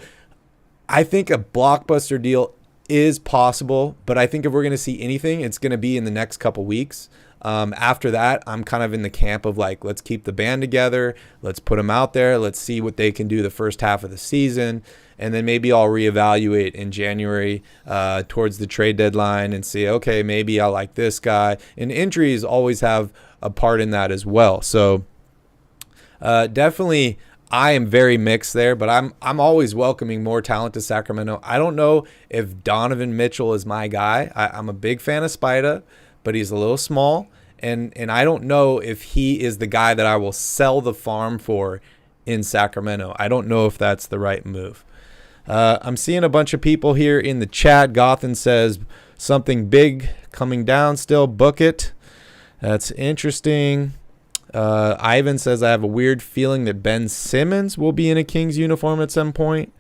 I think a blockbuster deal is possible, but I think if we're going to see anything, it's going to be in the next couple weeks. After that, I'm kind of in the camp of like, let's keep the band together. Let's put them out there. Let's see what they can do the first half of the season. And then maybe I'll reevaluate in January towards the trade deadline and see, okay, maybe I like this guy. And injuries always have a part in that as well. So definitely, I am very mixed there, but I'm always welcoming more talent to Sacramento. I don't know if Donovan Mitchell is my guy. I'm a big fan of Spida, but he's a little small, and I don't know if he is the guy that I will sell the farm for in Sacramento. I don't know if that's the right move. I'm seeing a bunch of people here in the chat. Gothan says something big coming down still. Book it. That's interesting. Ivan says, I have a weird feeling that Ben Simmons will be in a Kings uniform at some point.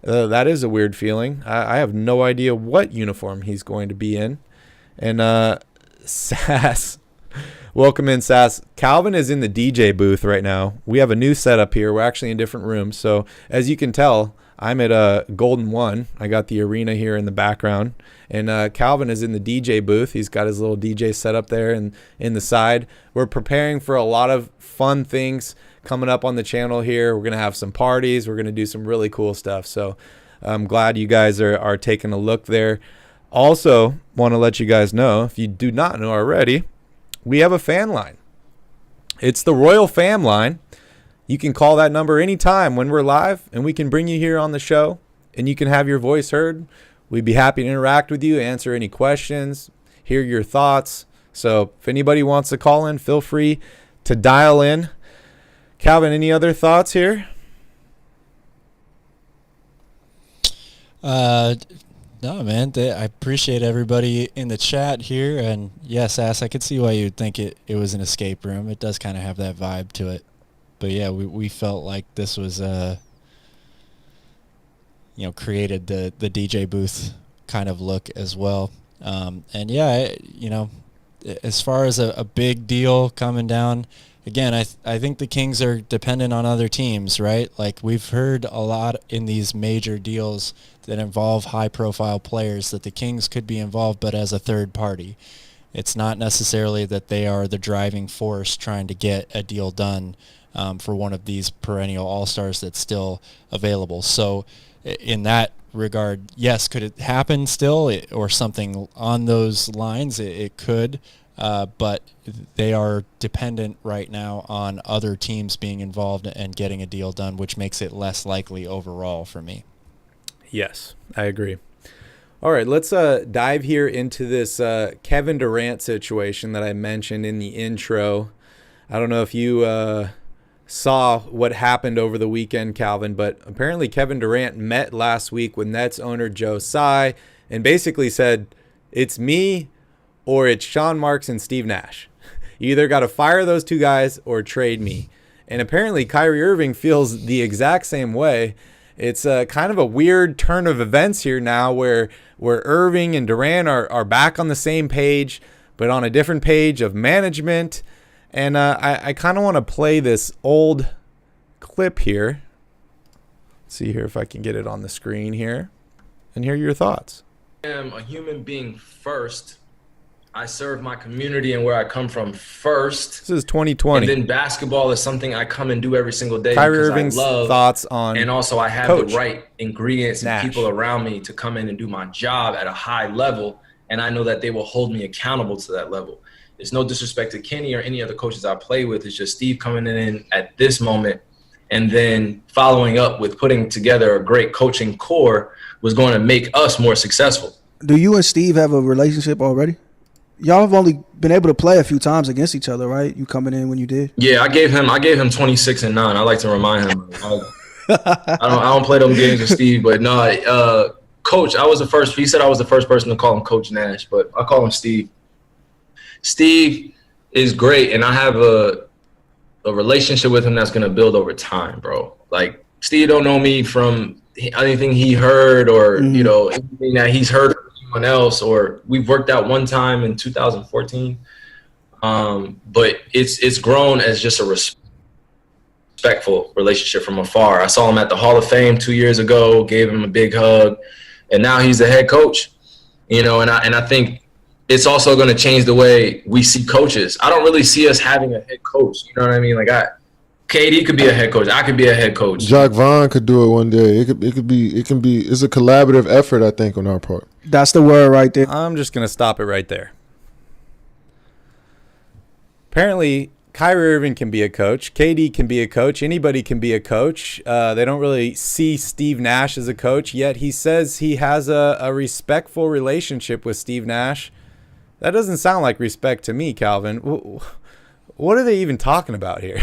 That is a weird feeling. I have no idea what uniform he's going to be in. And Sass, welcome in, Sass. Calvin is in the DJ booth right now. We have a new setup here. We're actually in different rooms. So as you can tell, I'm at Golden One. I got the arena here in the background. And Calvin is in the DJ booth. He's got his little DJ setup there in the side. We're preparing for a lot of fun things coming up on the channel here. We're going to have some parties. We're going to do some really cool stuff. So I'm glad you guys are taking a look there. Also, want to let you guys know, if you do not know already, we have a fan line. It's the Royal Fam line. You can call that number anytime when we're live, and we can bring you here on the show, and you can have your voice heard. We'd be happy to interact with you, answer any questions, hear your thoughts. So if anybody wants to call in, feel free to dial in. Calvin, any other thoughts here? No, man. I appreciate everybody in the chat here. And yes, Ass, I could see why you'd think it was an escape room. It does kind of have that vibe to it. But yeah, we felt like this was created the DJ booth kind of look as well. And yeah, as far as a big deal coming down, again, I think the Kings are dependent on other teams, right? Like we've heard a lot in these major deals that involve high-profile players that the Kings could be involved, but as a third party. It's not necessarily that they are the driving force trying to get a deal done for one of these perennial all-stars that's still available. So in that regard, yes, could it happen still or something on those lines? It could, but they are dependent right now on other teams being involved and getting a deal done, which makes it less likely overall for me. Yes, I agree. All right, let's dive here into this Kevin Durant situation that I mentioned in the intro. I don't know if you saw what happened over the weekend, Calvin, but apparently Kevin Durant met last week with Nets owner Joe Tsai and basically said, it's me or it's Sean Marks and Steve Nash. You either got to fire those two guys or trade me. And apparently Kyrie Irving feels the exact same way. It's kind of a weird turn of events here now where Irving and Durant are back on the same page, but on a different page of management. And I kind of want to play this old clip here. Let's see here if I can get it on the screen here and hear your thoughts. I am a human being first. I serve my community and where I come from first. This is 2020. And then basketball is something I come and do every single day. Kyrie because Irving's I love, thoughts on and also I have Coach the right ingredients Nash. and people around me to come in and do my job at a high level. And I know that they will hold me accountable to that level. It's no disrespect to Kenny or any other coaches I play with. It's just Steve coming in at this moment and then following up with putting together a great coaching core was going to make us more successful. Do you and Steve have a relationship already? Y'all have only been able to play a few times against each other, right? You coming in when you did? Yeah, I gave him 26 and 9. I like to remind him. I don't play them games with Steve, but no, Coach, I was the first. He said I was the first person to call him Coach Nash, but I call him Steve. Steve is great, and I have a relationship with him that's going to build over time, bro. Like, Steve don't know me from anything he heard or, anything that he's heard from anyone else, or we've worked out one time in 2014. But it's grown as just a respectful relationship from afar. I saw him at the Hall of Fame 2 years ago, gave him a big hug, and now he's the head coach, and I think it's also going to change the way we see coaches. I don't really see us having a head coach. You know what I mean? Like KD could be a head coach. I could be a head coach. Jacques Vaughn could do it one day. It's a collaborative effort, I think, on our part. That's the word right there. I'm just going to stop it right there. Apparently, Kyrie Irving can be a coach. KD can be a coach. Anybody can be a coach. They don't really see Steve Nash as a coach, yet he says he has a respectful relationship with Steve Nash. That doesn't sound like respect to me, Calvin. What are they even talking about here?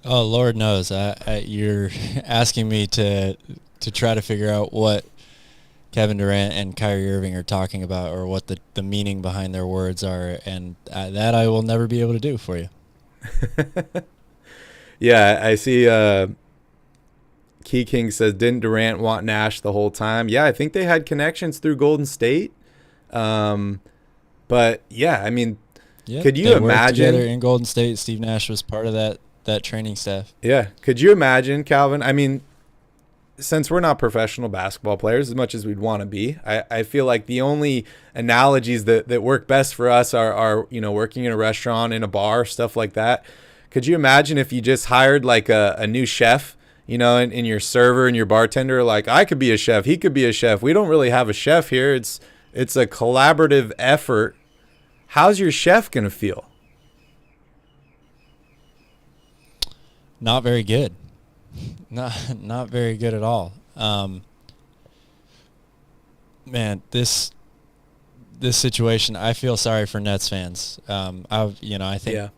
Oh, Lord knows. You're asking me to try to figure out what Kevin Durant and Kyrie Irving are talking about, or what the meaning behind their words are, and that I will never be able to do for you. Yeah, I see Key King says, didn't Durant want Nash the whole time? Yeah, I think they had connections through Golden State. But, yeah, I mean, could you they worked imagine? together in Golden State. Steve Nash was part of that training staff. Yeah. Could you imagine, Calvin? I mean, since we're not professional basketball players as much as we'd want to be, I feel like the only analogies that work best for us are working in a restaurant, in a bar, stuff like that. Could you imagine if you just hired like a new chef, and your server and your bartender, like, I could be a chef, he could be a chef. We don't really have a chef here. It's a collaborative effort. How's your chef going to feel? Not very good. Not very good at all. Man, this situation, I feel sorry for Nets fans. I think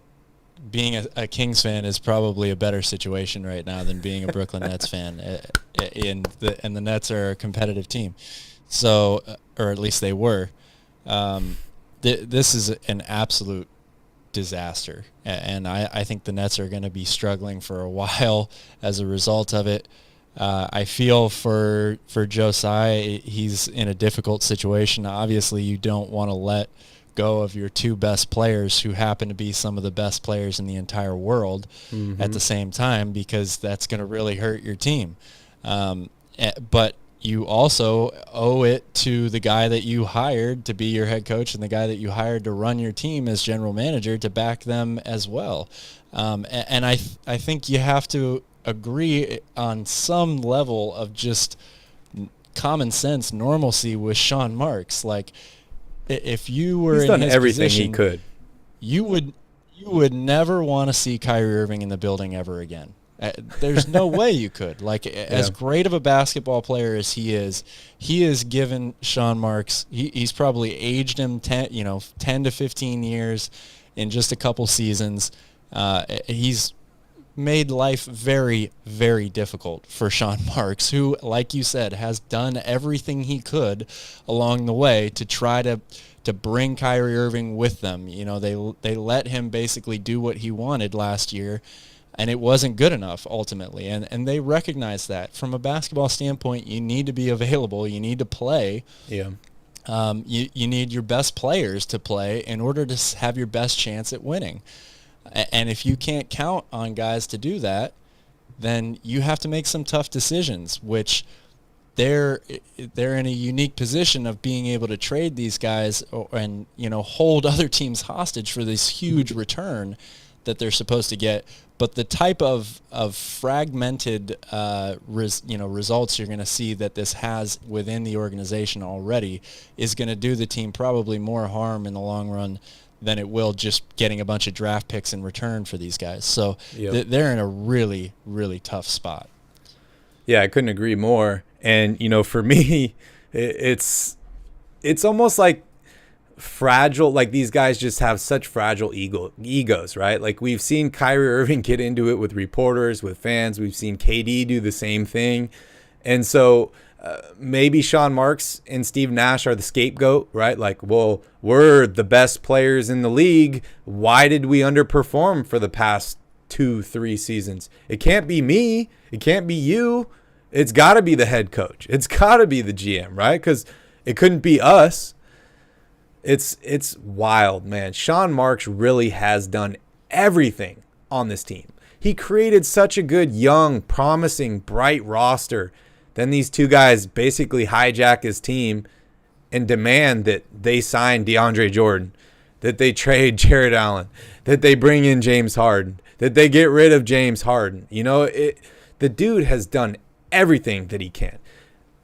being a Kings fan is probably a better situation right now than being a Brooklyn Nets fan. And the Nets are a competitive team, so or at least they were. This is an absolute disaster, and I think the Nets are going to be struggling for a while as a result of it. I feel for Josiah. He's in a difficult situation. Obviously, you don't want to let go of your two best players, who happen to be some of the best players in the entire world, at the same time, because that's going to really hurt your team. But you also owe it to the guy that you hired to be your head coach and the guy that you hired to run your team as general manager to back them as well. And I think you have to agree on some level of just common sense normalcy with Sean Marks. Like, if you were He's done in his everything position, he could. You would never want to see Kyrie Irving in the building ever again. There's no way you could. Like, as great of a basketball player as he is given Sean Marks. He's probably aged him 10 to 15 years in just a couple seasons. He's made life very, very difficult for Sean Marks, who, like you said, has done everything he could along the way to try to bring Kyrie Irving with them. They let him basically do what he wanted last year, and it wasn't good enough ultimately. And they recognize that. From a basketball standpoint, you need to be available. You need to play. Yeah. You need your best players to play in order to have your best chance at winning. And if you can't count on guys to do that, then you have to make some tough decisions, which they're in a unique position of being able to trade these guys and hold other teams hostage for this huge return that they're supposed to get. But the type of fragmented results you're going to see that this has within the organization already is going to do the team probably more harm in the long run than it will just getting a bunch of draft picks in return for these guys. So they're in a really, really tough spot. Yeah, I couldn't agree more. And, for me, it's almost like fragile. Like, these guys just have such fragile egos, right? Like, we've seen Kyrie Irving get into it with reporters, with fans. We've seen KD do the same thing. And so maybe Sean Marks and Steve Nash are the scapegoat, right? Like, well, we're the best players in the league. Why did we underperform for the past 2-3 seasons? It can't be me. It can't be you. It's got to be the head coach. It's got to be the GM, right? Because it couldn't be us. It's wild, man. Sean Marks really has done everything on this team. He created such a good, young, promising, bright roster. Then these two guys basically hijack his team and demand that they sign DeAndre Jordan, that they trade Jared Allen, that they bring in James Harden, that they get rid of James Harden. The dude has done everything that he can.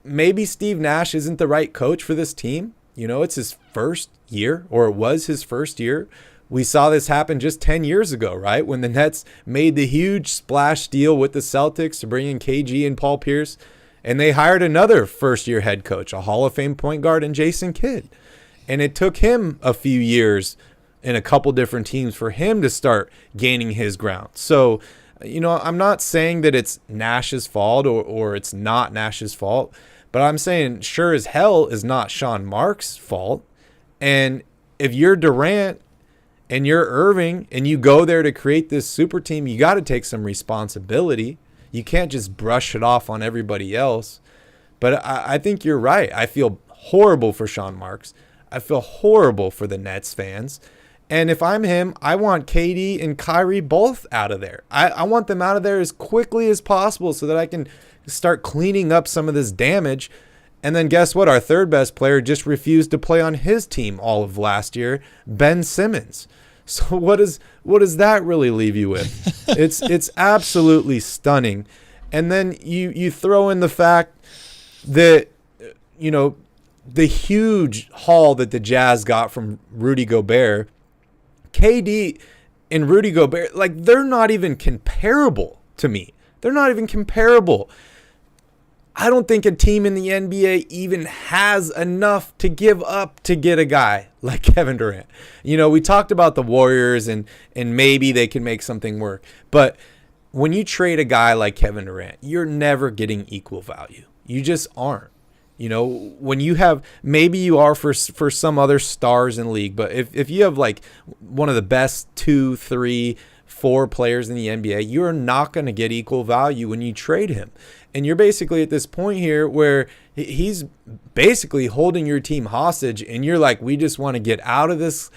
Maybe Steve Nash isn't the right coach for this team, It's his first year, or it was his first year. We saw this happen just 10 years ago, right? When the Nets made the huge splash deal with the Celtics to bring in KG and Paul Pierce, and they hired another first-year head coach, a Hall of Fame point guard, and Jason Kidd. And it took him a few years in a couple different teams for him to start gaining his ground. So, I'm not saying that it's Nash's fault or it's not Nash's fault, but I'm saying sure as hell is not Sean Marks' fault. And if you're Durant and you're Irving and you go there to create this super team, you got to take some responsibility. You can't just brush it off on everybody else. But I think you're right. I feel horrible for Sean Marks. I feel horrible for the Nets fans. And if I'm him, I want KD and Kyrie both out of there. I want them out of there as quickly as possible so that I can start cleaning up some of this damage. And then guess what? Our third best player just refused to play on his team all of last year, Ben Simmons. So what does that really leave you with? It's absolutely stunning. And then you throw in the fact that, the huge haul that the Jazz got from Rudy Gobert, KD and Rudy Gobert, they're not even comparable to me. They're not even comparable. I don't think a team in the NBA even has enough to give up to get a guy like Kevin Durant. We talked about the Warriors and maybe they can make something work. But when you trade a guy like Kevin Durant, you're never getting equal value. You just aren't. When you have, maybe you are for some other stars in the league, but if you have one of the best 2, 3, 4 players in the NBA, you're not going to get equal value when you trade him. And you're basically at this point here where he's basically holding your team hostage, and you're like, we just want to get out of this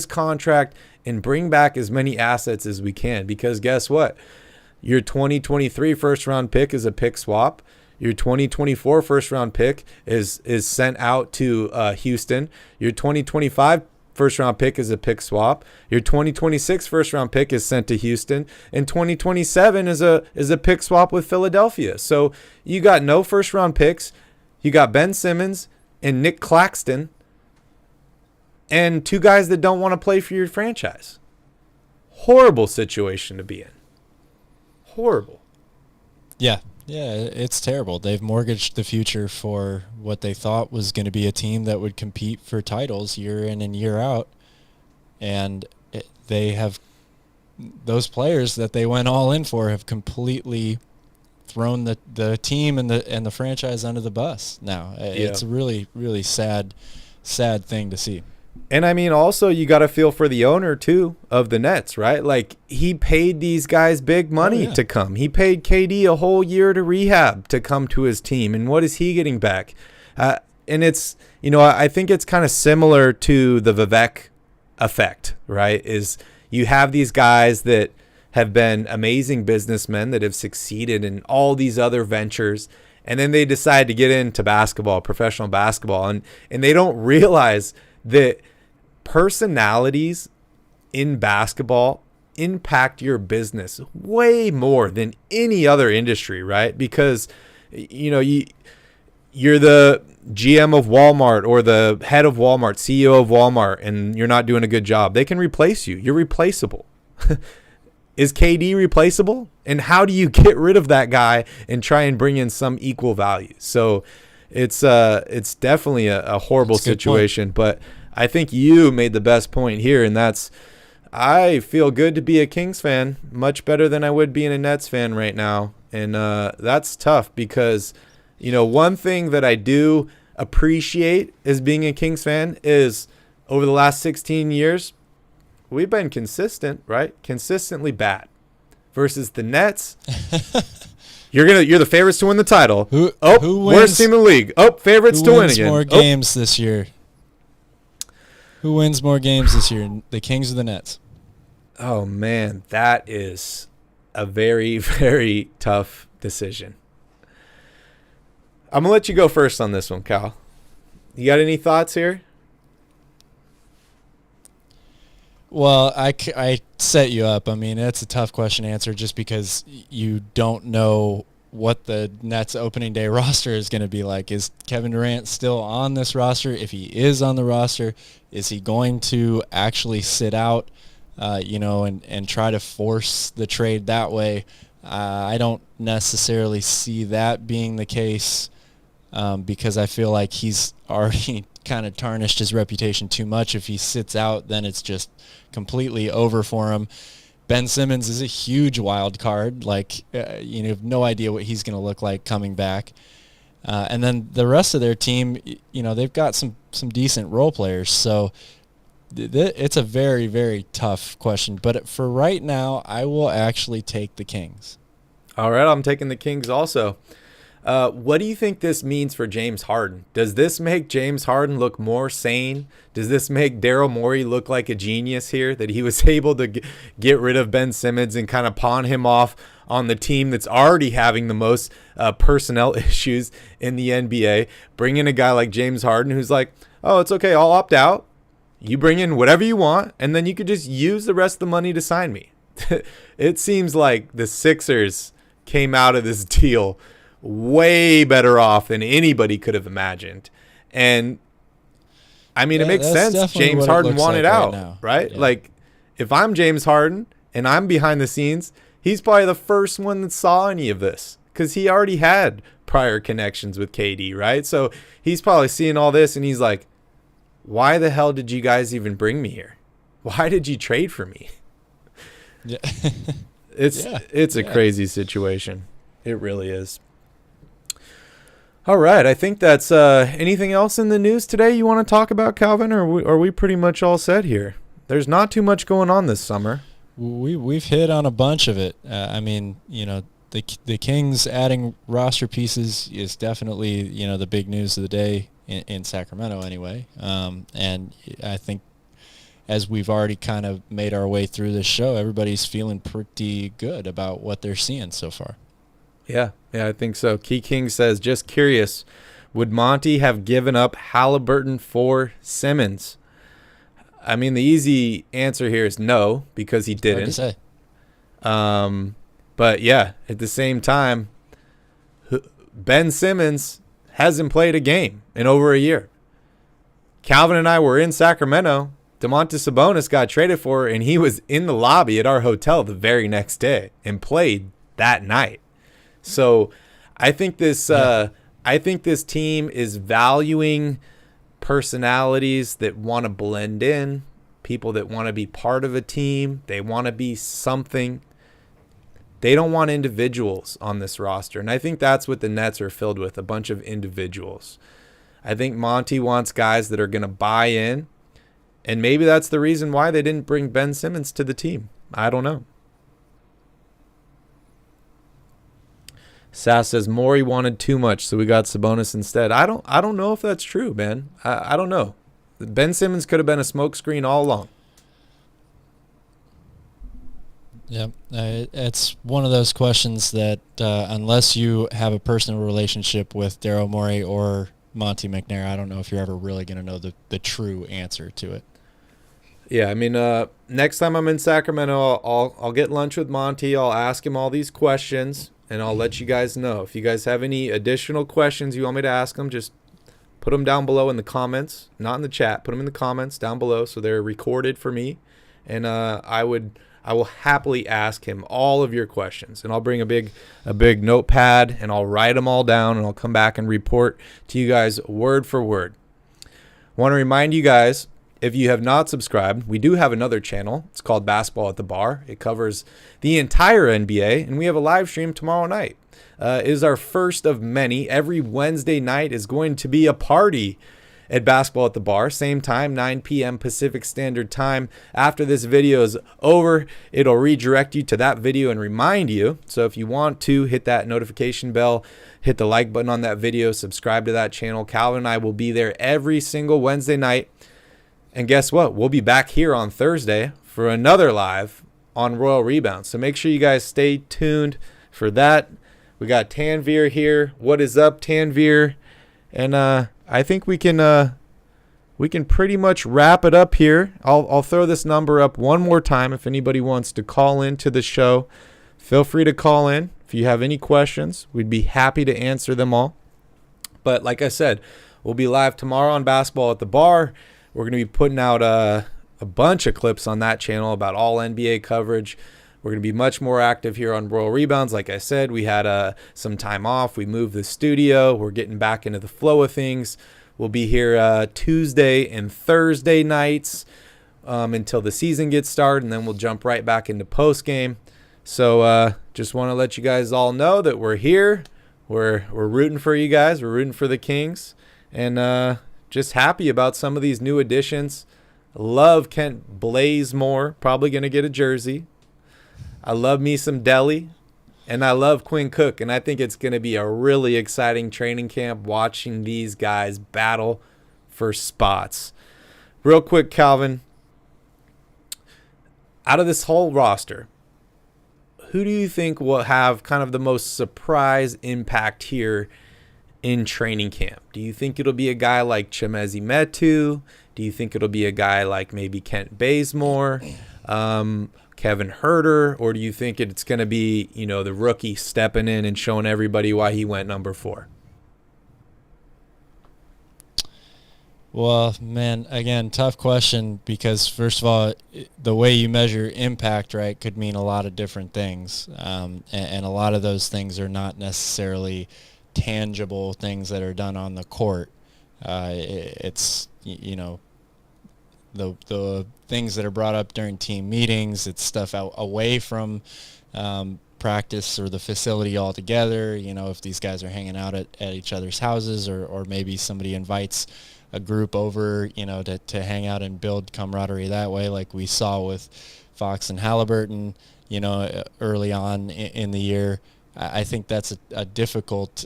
contract and bring back as many assets as we can, because guess what? Your 2023 first round pick is a pick swap. Your 2024 first-round pick is sent out to Houston. Your 2025 first-round pick is a pick swap. Your 2026 first-round pick is sent to Houston. And 2027 is a pick swap with Philadelphia. So you got no first-round picks. You got Ben Simmons and Nick Claxton and 2 guys that don't want to play for your franchise. Horrible situation to be in. Horrible. Yeah. Yeah, it's terrible. They've mortgaged the future for what they thought was going to be a team that would compete for titles year in and year out. And they have, those players that they went all in for have completely thrown the team and the franchise under the bus now. It's a really, really sad thing to see. And I mean, also, you got to feel for the owner, too, of the Nets, right? He paid these guys big money to come. He paid KD a whole year to rehab to come to his team. And what is he getting back? And it's, I think it's kind of similar to the Vivek effect, right? Is you have these guys that have been amazing businessmen that have succeeded in all these other ventures. And then they decide to get into basketball, professional basketball. And they don't realize that personalities in basketball impact your business way more than any other industry, right? Because you're the GM of Walmart or the head of Walmart, CEO of Walmart, and you're not doing a good job. They can replace you. You're replaceable. Is KD replaceable? And how do you get rid of that guy and try and bring in some equal value? So it's definitely a horrible situation, but I think you made the best point here, and that's I feel good to be a Kings fan, much better than I would being a Nets fan right now. And that's tough because, one thing that I do appreciate as being a Kings fan is over the last 16 years, we've been consistent, right? Consistently bad. Versus the Nets, you're the favorites to win the title. Who worst team in the league. Favorites to win again. Who wins more games this year? Who wins more games this year, the Kings or the Nets? Oh, man, that is a very, very tough decision. I'm going to let you go first on this one, Kyle. You got any thoughts here? Well, I set you up. I mean, that's a tough question to answer just because you don't know what the Nets opening day roster is going to be like. Is Kevin Durant still on this roster? If he is on the roster, is he going to actually sit out, and try to force the trade that way? I don't necessarily see that being the case, because I feel like he's already kind of tarnished his reputation too much. If he sits out, then it's just completely over for him. Ben Simmons is a huge wild card. You have no idea what he's going to look like coming back. And then the rest of their team, they've got some decent role players. So it's a very, very tough question. But for right now, I will actually take the Kings. All right, I'm taking the Kings also. What do you think this means for James Harden? Does this make James Harden look more sane? Does this make Daryl Morey look like a genius here, that he was able to get rid of Ben Simmons and kind of pawn him off on the team that's already having the most personnel issues in the NBA? Bring in a guy like James Harden who's like, oh, it's okay, I'll opt out. You bring in whatever you want, and then you could just use the rest of the money to sign me. It seems like the Sixers came out of this deal way better off than anybody could have imagined. And I mean, it makes sense. James Harden wanted out, right? Yeah. Like, if I'm James Harden and I'm behind the scenes, he's probably the first one that saw any of this, because he already had prior connections with KD, right? So he's probably seeing all this and he's like, why the hell did you guys even bring me here? Why did you trade for me? Yeah. It's a crazy situation. It really is. All right, I think that's anything else in the news today you want to talk about, Calvin, or are we pretty much all set here? There's not too much going on this summer. We've hit on a bunch of it. The Kings adding roster pieces is definitely, the big news of the day in Sacramento anyway. And I think as we've already kind of made our way through this show, everybody's feeling pretty good about what they're seeing so far. Yeah, I think so. Key King says, just curious, would Monte have given up Halliburton for Simmons? I mean, the easy answer here is no, because he didn't. Hard to say. But yeah, at the same time, Ben Simmons hasn't played a game in over a year. Calvin and I were in Sacramento. Domantas Sabonis got traded for, and he was in the lobby at our hotel the very next day and played that night. So I think this team is valuing personalities that want to blend in, people that want to be part of a team. They want to be something. They don't want individuals on this roster. And I think that's what the Nets are filled with, a bunch of individuals. I think Monte wants guys that are going to buy in. And maybe that's the reason why they didn't bring Ben Simmons to the team. I don't know. Sass says Morey wanted too much, so we got Sabonis instead. I don't know if that's true, man. I don't know. Ben Simmons could have been a smokescreen all along. Yeah, it's one of those questions that unless you have a personal relationship with Daryl Morey or Monte McNair, I don't know if you're ever really going to know the true answer to it. Yeah, I mean, next time I'm in Sacramento, I'll get lunch with Monte. I'll ask him all these questions, and I'll let you guys know. If you guys have any additional questions you want me to ask him, just put them down below in the comments, not in the chat. Put them in the comments down below so they're recorded for me, and I will happily ask him all of your questions, and I'll bring a big notepad, and I'll write them all down, and I'll come back and report to you guys word for word. Want to remind you guys, if you have not subscribed, we do have another channel. It's called Basketball at the Bar. It covers the entire NBA, and we have a live stream tomorrow night. It is our first of many. Every Wednesday night is going to be a party at Basketball at the Bar. Same time, 9 p.m. Pacific Standard Time. After this video is over, it'll redirect you to that video and remind you. So if you want to, hit that notification bell, hit the like button on that video, subscribe to that channel. Calvin and I will be there every single Wednesday night. And guess what? We'll be back here on Thursday for another live on Royal Rebounds. So make sure you guys stay tuned for that. We got Tanvir here. What is up, Tanvir? And I think we can pretty much wrap it up here. I'll throw this number up one more time if anybody wants to call into the show. Feel free to call in. If you have any questions, we'd be happy to answer them all. But like I said, we'll be live tomorrow on Basketball at the Bar. We're going to be putting out a bunch of clips on that channel about all NBA coverage. We're going to be much more active here on Royal Rebounds. Like I said, we had some time off. We moved the studio. We're getting back into the flow of things. We'll be here Tuesday and Thursday nights until the season gets started, and then we'll jump right back into post-game. So just want to let you guys all know that we're here. We're rooting for you guys. We're rooting for the Kings. And just happy about some of these new additions. Love Kent Bazemore. Probably going to get a jersey. I love me some Delhi. And I love Quinn Cook. And I think it's going to be a really exciting training camp watching these guys battle for spots. Real quick, Calvin. Out of this whole roster, who do you think will have kind of the most surprise impact here in training camp? Do you think it'll be a guy like Chemezi Metu? Do you think it'll be a guy like maybe Kent Bazemore, Kevin Herter? Or do you think it's going to be, the rookie stepping in and showing everybody why he went number 4? Well, man, again, tough question because, first of all, the way you measure impact, right, could mean a lot of different things. And a lot of those things are not necessarily tangible things that are done on the court. It's, the things that are brought up during team meetings. It's stuff away from practice or the facility altogether. If these guys are hanging out at each other's houses or maybe somebody invites a group over, to hang out and build camaraderie that way, like we saw with Fox and Halliburton, early on in the year. I think that's a difficult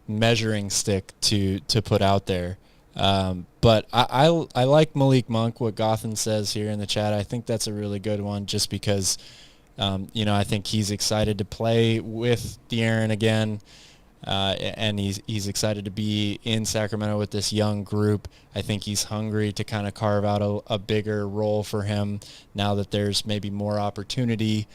measuring stick to put out there. But I like Malik Monk, what Gotham says here in the chat. I think that's a really good one just because, I think he's excited to play with De'Aaron again. And he's excited to be in Sacramento with this young group. I think he's hungry to kind of carve out a bigger role for him now that there's maybe more opportunity.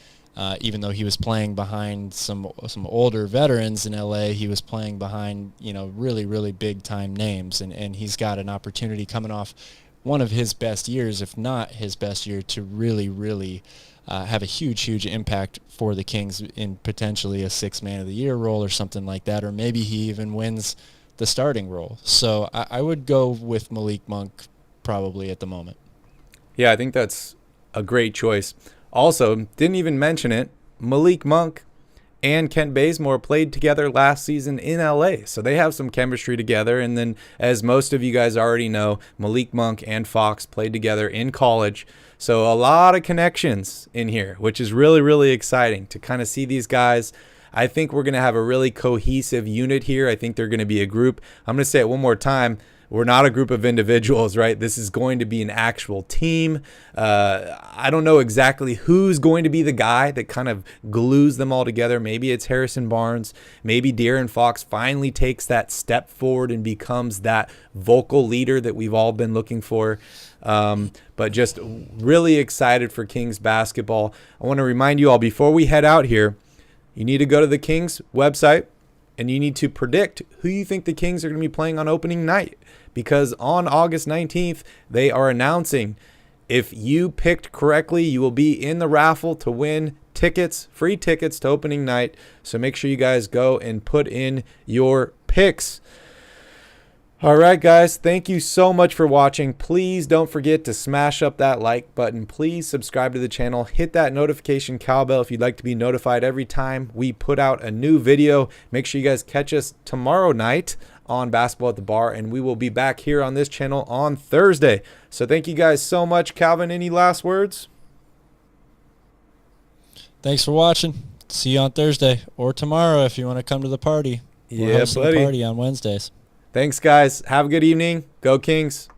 Even though he was playing behind some older veterans in LA, he was playing behind really, really big time names, and he's got an opportunity coming off one of his best years, if not his best year, to really, really have a huge impact for the Kings in potentially a 6th Man of the Year role or something like that, or maybe he even wins the starting role. So I would go with Malik Monk probably at the moment. Yeah, I think that's a great choice. Also, didn't even mention it, Malik Monk and Kent Bazemore played together last season in LA, so they have some chemistry together. And then, as most of you guys already know, Malik Monk and Fox played together in college. So a lot of connections in here, which is really, really exciting to kind of see these guys. I think we're going to have a really cohesive unit here. I think they're going to be a group. I'm going to say it one more time. We're not a group of individuals, right? This is going to be an actual team. I don't know exactly who's going to be the guy that kind of glues them all together. Maybe it's Harrison Barnes. Maybe De'Aaron Fox finally takes that step forward and becomes that vocal leader that we've all been looking for. But just really excited for Kings basketball. I want to remind you all, before we head out here, you need to go to the Kings website and you need to predict who you think the Kings are going to be playing on opening night. Because on August 19th, they are announcing if you picked correctly, you will be in the raffle to win tickets, free tickets to opening night. So make sure you guys go and put in your picks. All right, guys, thank you so much for watching. Please don't forget to smash up that like button. Please subscribe to the channel. Hit that notification cowbell if you'd like to be notified every time we put out a new video. Make sure you guys catch us tomorrow night on Basketball at the Bar, and we will be back here on this channel on Thursday. So thank you guys so much. Calvin, any last words? Thanks for watching. See you on Thursday or tomorrow if you want to come to the party. We're hosting a party on Wednesdays. Thanks, guys. Have a good evening. Go Kings.